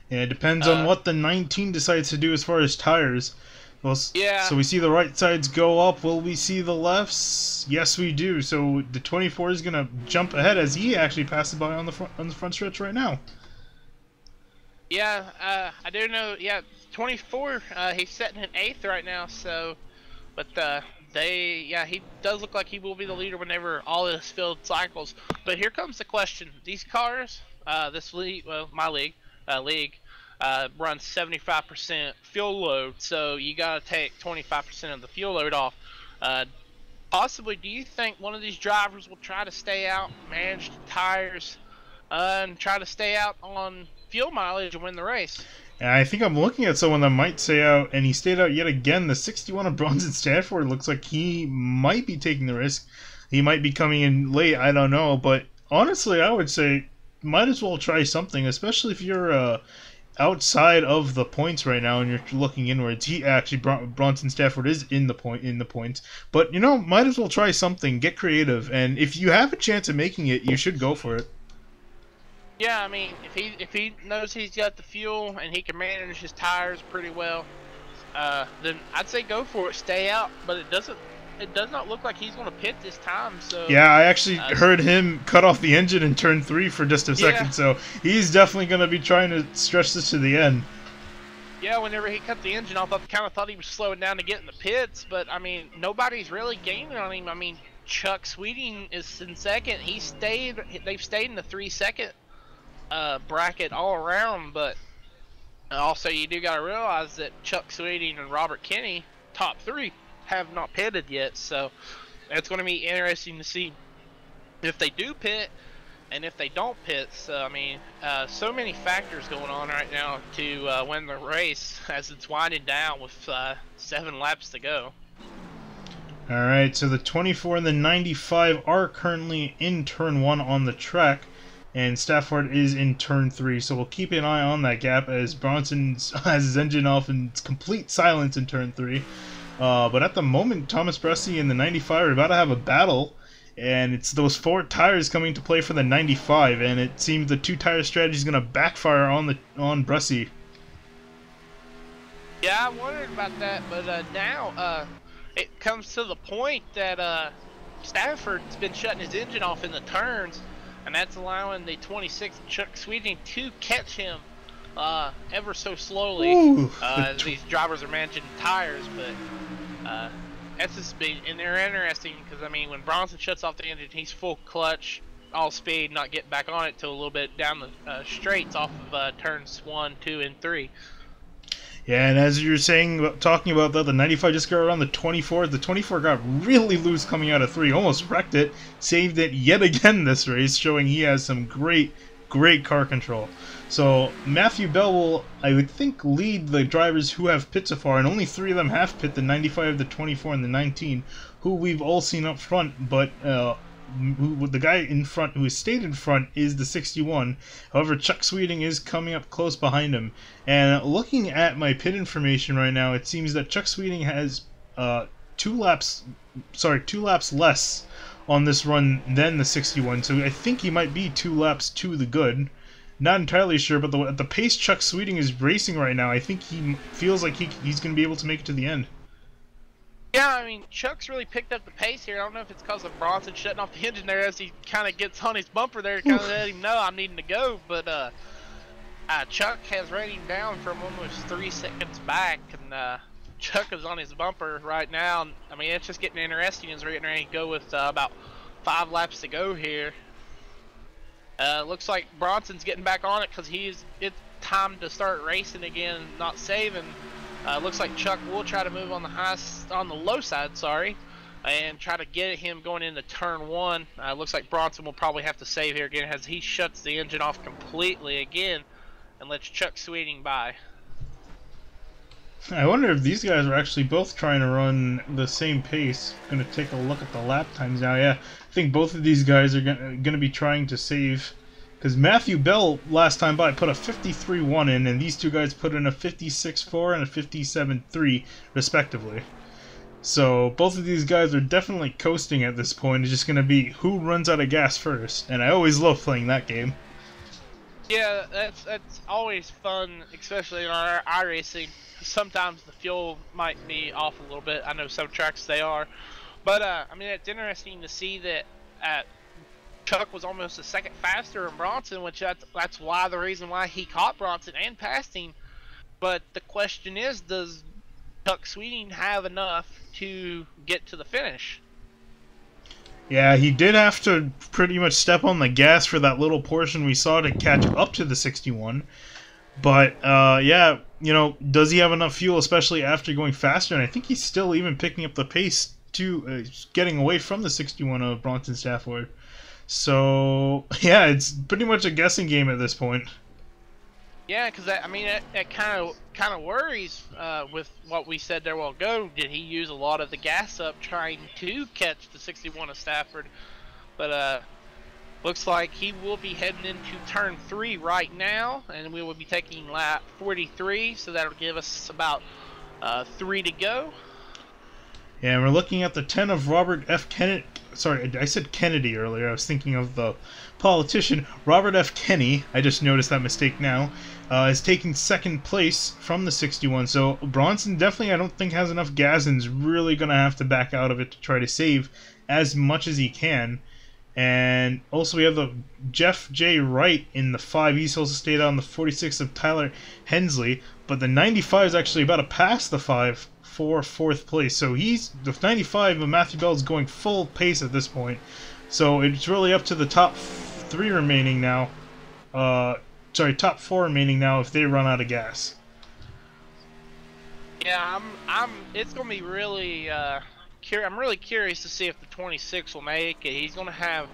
Yeah, it depends on what the 19 decides to do as far as tires. Well, yeah. So we see the right sides go up. Will we see the lefts? Yes, we do. So the 24 is going to jump ahead as he actually passes by on the front stretch right now. Yeah, I do know. Yeah, 24. He's sitting in 8th right now. So, but he does look like he will be the leader whenever all this field cycles. But here comes the question: these cars, this league, well, my league, runs 75% fuel load, so you gotta take 25% of the fuel load off. Possibly, do you think one of these drivers will try to stay out, manage the tires, and try to stay out on fuel mileage and win the race? And I think I'm looking at someone that might stay out, and he stayed out yet again. The 61 of Bronson Stanford looks like he might be taking the risk. He might be coming in late, I don't know, but honestly, I would say might as well try something, especially if you're outside of the points right now and you're looking inwards. He actually, Bronson Stafford is in the points, but you know, might as well try something, get creative, and if you have a chance of making it, you should go for it. Yeah, I mean, if he knows he's got the fuel and he can manage his tires pretty well, then I'd say go for it, stay out. But it doesn't it does not look like he's going to pit this time. So yeah, I actually heard him cut off the engine in turn 3 for just a second, so he's definitely going to be trying to stretch this to the end. Yeah, whenever he cut the engine off, I kind of thought he was slowing down to get in the pits, but I mean, nobody's really gaining on him. I mean, Chuck Sweeting is in second. They've stayed in the 3-second bracket all around, but also you do got to realize that Chuck Sweeting and Robert Kinney, top 3, have not pitted yet, so it's going to be interesting to see if they do pit and if they don't pit. So I mean, so many factors going on right now to win the race as it's winding down with 7 laps to go. Alright, so the 24 and the 95 are currently in turn 1 on the track, and Stafford is in turn 3, so we'll keep an eye on that gap as Bronson has his engine off in complete silence in turn 3. But at the moment, Thomas Bressie and the 95 are about to have a battle, and it's those 4 tires coming to play for the 95, and it seems the 2-tire strategy is going to backfire on Bressie. Yeah, I wondered about that, but now it comes to the point that Stafford's been shutting his engine off in the turns, and that's allowing the 26 Chuck Sweeting to catch him ever so slowly. Ooh, these drivers are managing tires, but that's just been, and they're interesting because I mean, when Bronson shuts off the engine, he's full clutch, all speed, not getting back on it till a little bit down the straights off of turns 1, 2, and 3. Yeah, and as you're saying, talking about that, the 95 just got around the 24. The 24 got really loose coming out of 3, almost wrecked it, saved it yet again this race, showing he has some great car control. So Matthew Bell will, I would think, lead the drivers who have pit so far, and only 3 of them have pit, the 95, the 24, and the 19, who we've all seen up front, but the guy in front who has stayed in front is the 61. However, Chuck Sweeting is coming up close behind him. And looking at my pit information right now, it seems that Chuck Sweeting has 2 laps less on this run than the 61. So I think he might be 2 laps to the good. Not entirely sure, but at the pace Chuck Sweeting is racing right now, I think he feels like he's going to be able to make it to the end. Yeah, I mean, Chuck's really picked up the pace here. I don't know if it's because of Bronson shutting off the engine there as he kind of gets on his bumper there, kind of let him know I'm needing to go. But Chuck has run him down from almost 3 seconds back, and Chuck is on his bumper right now. I mean, it's just getting interesting as we're getting ready to go with about 5 laps to go here. Looks like Bronson's getting back on it because it's time to start racing again, not saving. Looks like Chuck will try to move on the low side, and try to get him going into turn 1. Looks like Bronson will probably have to save here again as he shuts the engine off completely again and lets Chuck Sweeting by. I wonder if these guys are actually both trying to run the same pace. Going to take a look at the lap times now. Yeah, I think both of these guys are going to be trying to save. Because Matthew Bell, last time by, put a 53.1 in, and these 2 guys put in a 56.4 and a 57.3, respectively. So, both of these guys are definitely coasting at this point. It's just going to be who runs out of gas first, and I always love playing that game. Yeah, that's always fun, especially in our iRacing. Sometimes the fuel might be off a little bit. I know some tracks they are. But, I mean, it's interesting to see that Chuck was almost a second faster than Bronson, which that's why the reason why he caught Bronson and passed him. But the question is, does Chuck Sweeting have enough to get to the finish? Yeah, he did have to pretty much step on the gas for that little portion we saw to catch up to the 61. But, yeah, you know, does he have enough fuel, especially after going faster? And I think he's still even picking up the pace to getting away from the 61 of Bronson Stafford. So, yeah, it's pretty much a guessing game at this point. Yeah, because I mean, it kind of worries with what we said there a while ago. Did he use a lot of the gas up trying to catch the 61 of Stafford? But looks like he will be heading into turn 3 right now, and we will be taking lap 43. So that'll give us about 3 to go. Yeah, we're looking at the 10 of Robert F. Kennett sorry, I said Kennedy earlier. I was thinking of the politician. Robert F. Kennedy, I just noticed that mistake now, is taking second place from the 61. So Bronson definitely, I don't think, has enough gas and is really going to have to back out of it to try to save as much as he can. And also we have the Jeff J. Wright in the 5. He's also stayed on the 46 of Tyler Hensley, but the 95 is actually about to pass the 5 for 4th place. So he's the 95 of Matthew Bell is going full pace at this point. So it's really up to the top 3 remaining now. Top 4 remaining now if they run out of gas. Yeah, it's gonna be really. I'm really curious to see if the 26 will make it. He's gonna have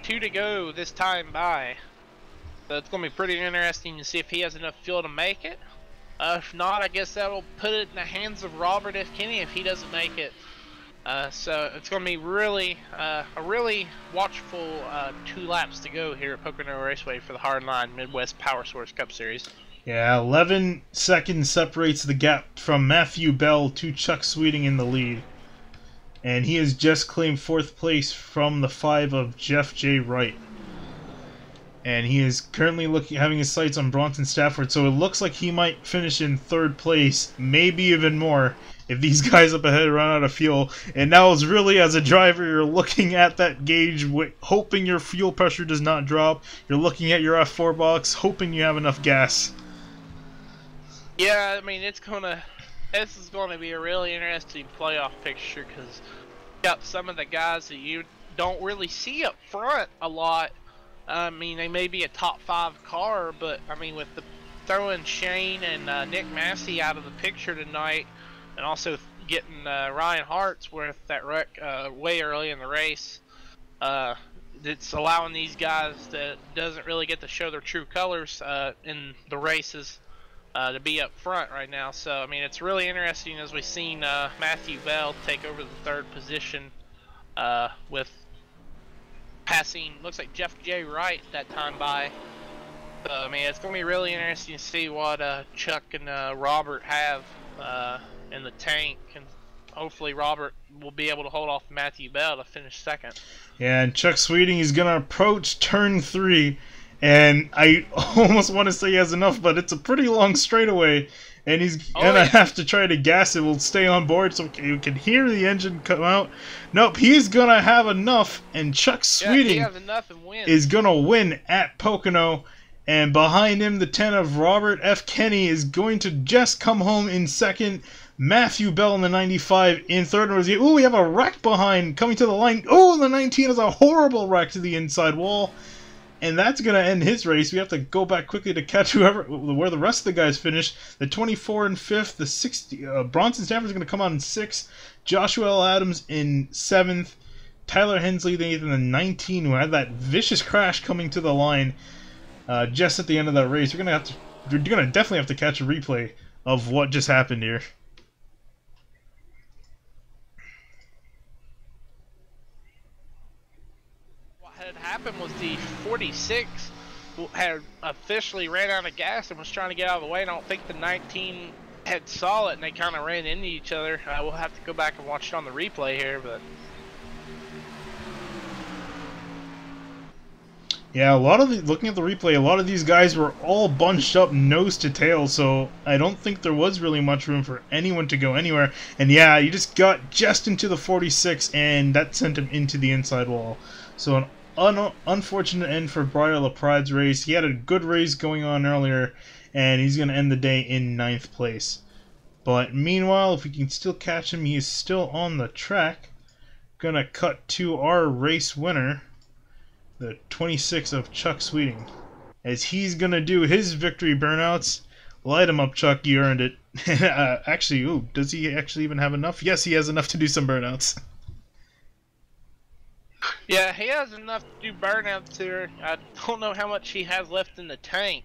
2 to go this time by. So it's gonna be pretty interesting to see if he has enough fuel to make it. If not, I guess that'll put it in the hands of Robert F. Kennedy if he doesn't make it. So it's going to be really a really watchful 2 laps to go here at Pocono Raceway for the Hardline Midwest Powersource Cup Series. Yeah, 11 seconds separates the gap from Matthew Bell to Chuck Sweeting in the lead. And he has just claimed 4th place from the 5 of Jeff J. Wright. And he is currently having his sights on Bronson Stafford, so it looks like he might finish in 3rd place, maybe even more, if these guys up ahead run out of fuel. And now it's really, as a driver, you're looking at that gauge, hoping your fuel pressure does not drop. You're looking at your F4 box, hoping you have enough gas. Yeah, I mean, this is going to be a really interesting playoff picture, because you got some of the guys that you don't really see up front a lot. I mean, they may be a top 5 car, but I mean, with the throwing Shane and Nick Massey out of the picture tonight, and also getting Ryan Hartsworth that wreck way early in the race, it's allowing these guys that doesn't really get to show their true colors in the races to be up front right now. So I mean, it's really interesting as we've seen Matthew Bell take over the 3rd position with passing, looks like Jeff J. Wright that time by. So, I mean, it's going to be really interesting to see what Chuck and Robert have in the tank. And hopefully Robert will be able to hold off Matthew Bell to finish 2nd. Yeah, and Chuck Sweeting is going to approach turn 3. And I almost want to say he has enough, but it's a pretty long straightaway. And he's going to have to try to gas it. We'll stay on board so you can hear the engine come out. Nope, he's going to have enough. And Chuck Sweeting is going to win at Pocono. And behind him, the 10 of Robert F. Kennedy is going to just come home in 2nd. Matthew Bell in the 95 in 3rd. Ooh, we have a wreck behind coming to the line. Oh, the 19 is a horrible wreck to the inside wall. And that's going to end his race. We have to go back quickly to catch where the rest of the guys finish. The 24 in 5th. The 60. Bronson Stafford is going to come out in 6th. Joshua L. Adams in 7th. Tyler Hensley in 8th. And the 19 who had that vicious crash coming to the line just at the end of that race. We're going to definitely have to catch a replay of what just happened here. Had happened was the 46 had officially ran out of gas and was trying to get out of the way, and I don't think the 19 had saw it, and they kind of ran into each other. We'll have to go back and watch it on the replay here, but yeah, looking at the replay, a lot of these guys were all bunched up nose to tail, so I don't think there was really much room for anyone to go anywhere. And yeah, you just got just into the 46, and that sent him into the inside wall. So an unfortunate end for Briar LaPride's race. He had a good race going on earlier, and he's going to end the day in 9th place. But meanwhile, if we can still catch him, he is still on the track. Going to cut to our race winner, the 26 of Chuck Sweeting, as he's going to do his victory burnouts. Light him up, Chuck. You earned it. Actually, ooh, does he actually even have enough? Yes, he has enough to do some burnouts. Yeah, he has enough to do burnouts here. I don't know how much he has left in the tank.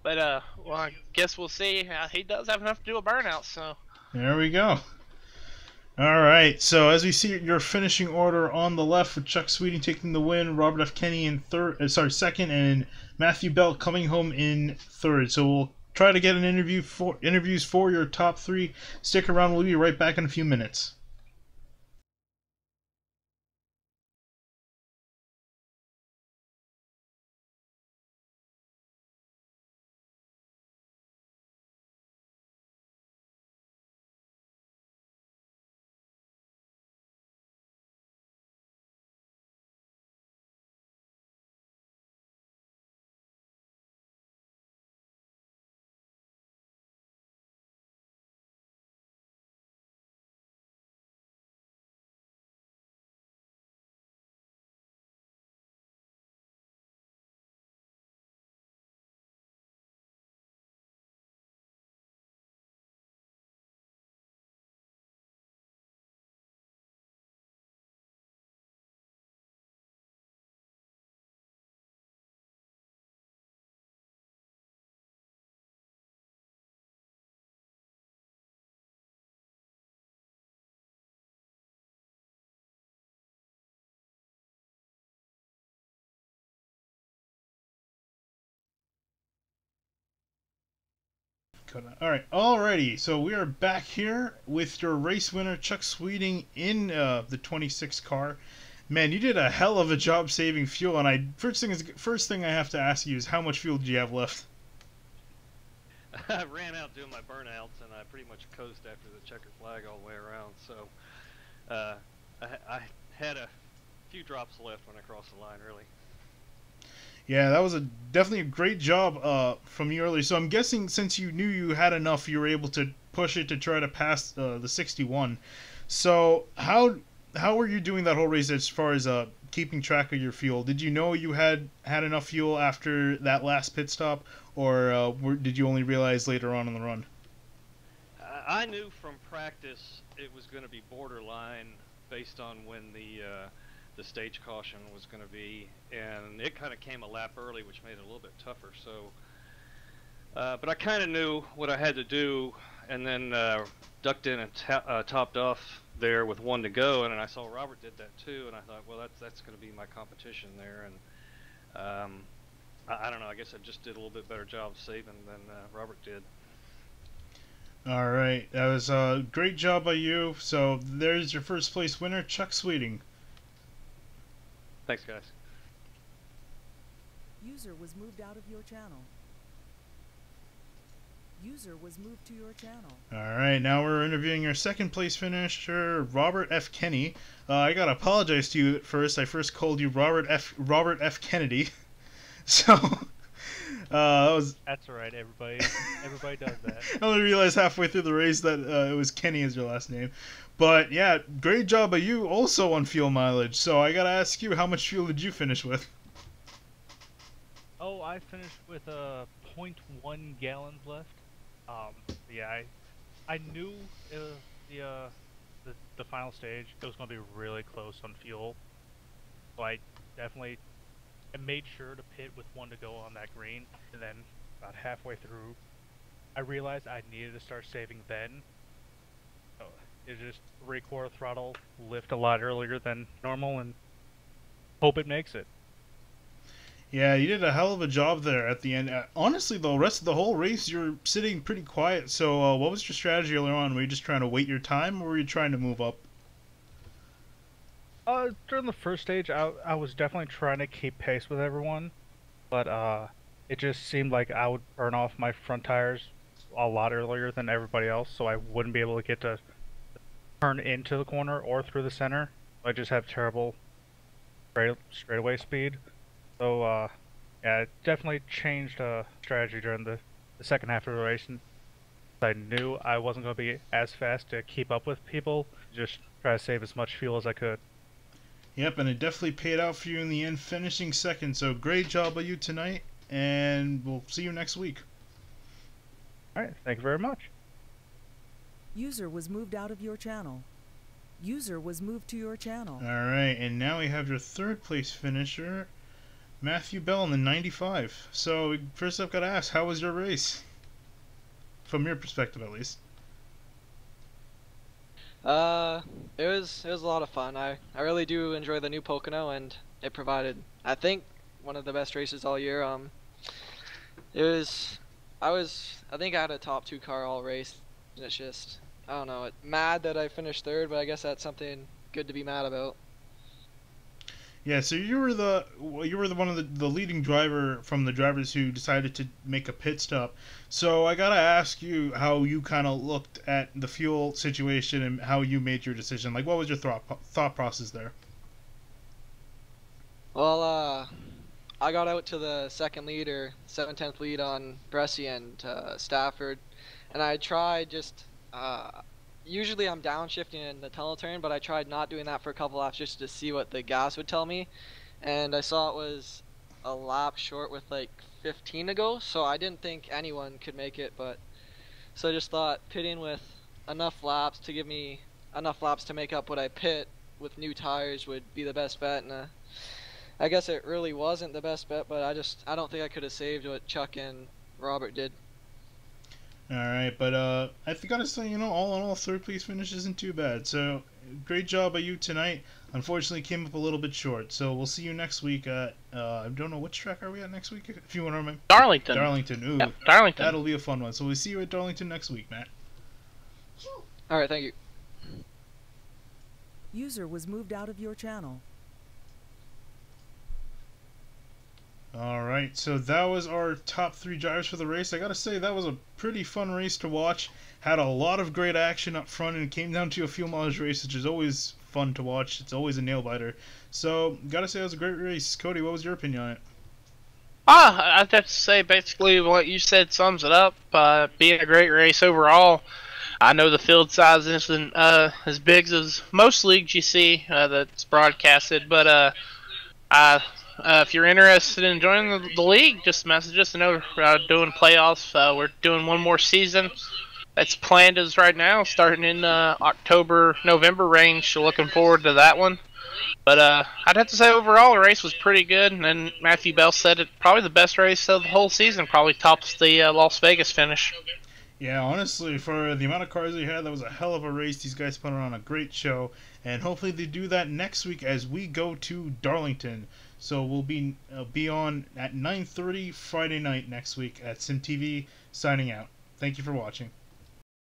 But, well, I guess we'll see. He does have enough to do a burnout, so. There we go. Alright, so as we see your finishing order on the left with Chuck Sweeting taking the win, Robert F. Kennedy in second, and Matthew Bell coming home in 3rd. So we'll try to get an interviews for your top 3. Stick around, we'll be right back in a few minutes. Alright, alrighty, so we are back here with your race winner, Chuck Sweeting, in the 26 car. Man, you did a hell of a job saving fuel, and first thing I have to ask you is how much fuel do you have left? I ran out doing my burnouts, and I pretty much coasted after the checkered flag all the way around, so I had a few drops left when I crossed the line, really. Yeah, that was definitely a great job from you earlier. So I'm guessing since you knew you had enough, you were able to push it to try to pass the 61. So how were you doing that whole race as far as keeping track of your fuel? Did you know you had enough fuel after that last pit stop, or did you only realize later on in the run? I knew from practice it was going to be borderline based on when the stage caution was going to be, and it kind of came a lap early, which made it a little bit tougher. So, but I kind of knew what I had to do, and then ducked in and topped off there with 1 to go, and then I saw Robert did that too, and I thought, well, that's going to be my competition there, and I don't know. I guess I just did a little bit better job saving than Robert did. All right, that was a great job by you. So there's your first place winner, Chuck Sweeting. Thanks, guys. User was moved out of your channel. User was moved to your channel. All right, now we're interviewing your second place finisher, Robert F. Kenny. I gotta apologize to you at first. I first called you Robert F. Kennedy. So That's all right, everybody. Everybody does that. I only realized halfway through the race that it was Kenny as your last name. But yeah, great job by you also on fuel mileage. So I gotta ask you, how much fuel did you finish with? Oh, I finished with 0.1 gallons left. Yeah, I knew it was the final stage. It was gonna be really close on fuel. So I made sure to pit with 1 to go on that green, and then about halfway through, I realized I needed to start saving then. So it just record throttle, lift a lot earlier than normal, and hope it makes it. Yeah, you did a hell of a job there at the end. Honestly, the rest of the whole race, you're sitting pretty quiet. So what was your strategy earlier on? Were you just trying to wait your time, or were you trying to move up? During the first stage, I was definitely trying to keep pace with everyone, but it just seemed like I would burn off my front tires a lot earlier than everybody else, so I wouldn't be able to get to turn into the corner or through the center. I just have terrible straightaway speed. So yeah, it definitely changed strategy during the second half of the race. And I knew I wasn't going to be as fast to keep up with people. Just try to save as much fuel as I could. Yep, and it definitely paid out for you in the end, finishing second. So great job by you tonight, and we'll see you next week. All right, thank you very much. User was moved out of your channel. User was moved to your channel. All right, and now we have your third place finisher, Matthew Bell in the 95. So first I've got to ask, how was your race? From your perspective, at least. It was a lot of fun. I really do enjoy the new Pocono, and it provided, I think, one of the best races all year. I think I had a top 2 car all race, and it's just, I don't know, mad that I finished third, but I guess that's something good to be mad about. Yeah, so you were one of the leading driver from the drivers who decided to make a pit stop. So I gotta ask you how you kind of looked at the fuel situation and how you made your decision. Like, what was your thought process there? Well, I got out to the second lead, or 7/10 lead on Bresci and Stafford, and I tried just usually I'm downshifting in the tunnel turn, but I tried not doing that for a couple laps just to see what the gas would tell me, and I saw it was a lap short with like 15 to go, so I didn't think anyone could make it, but so I just thought pitting with enough laps to give me enough laps to make up what I pit with new tires would be the best bet, and I guess it really wasn't the best bet, but I don't think I could have saved what Chuck and Robert did. Alright, but I gotta say, all in all, third place finish isn't too bad. So, great job by you tonight. Unfortunately, came up a little bit short. So, we'll see you next week at, I don't know, which track are we at next week? If you want to remember. Darlington. Darlington, ooh. Yep, Darlington. That'll be a fun one. So, we'll see you at Darlington next week, Matt. Alright, thank you. User was moved out of your channel. Alright, so that was our top 3 drivers for the race. I gotta say, that was a pretty fun race to watch. Had a lot of great action up front, and it came down to a fuel mileage race, which is always fun to watch. It's always a nail-biter. So, gotta say, it was a great race. Cody, what was your opinion on it? I'd have to say basically what you said sums it up. Being a great race overall. I know the field size isn't as big as most leagues you see that's broadcasted, but if you're interested in joining the league, just message us. I know we're doing playoffs. We're doing one more season. That's planned as right now, starting in October, November range. So looking forward to that one. But I'd have to say overall the race was pretty good. And Matthew Bell said it probably the best race of the whole season. Probably tops the Las Vegas finish. Yeah, honestly, for the amount of cars they had, that was a hell of a race. These guys put on a great show. And hopefully they do that next week as we go to Darlington. So we'll be on at 9:30 Friday night next week at SimTV, signing out. Thank you for watching.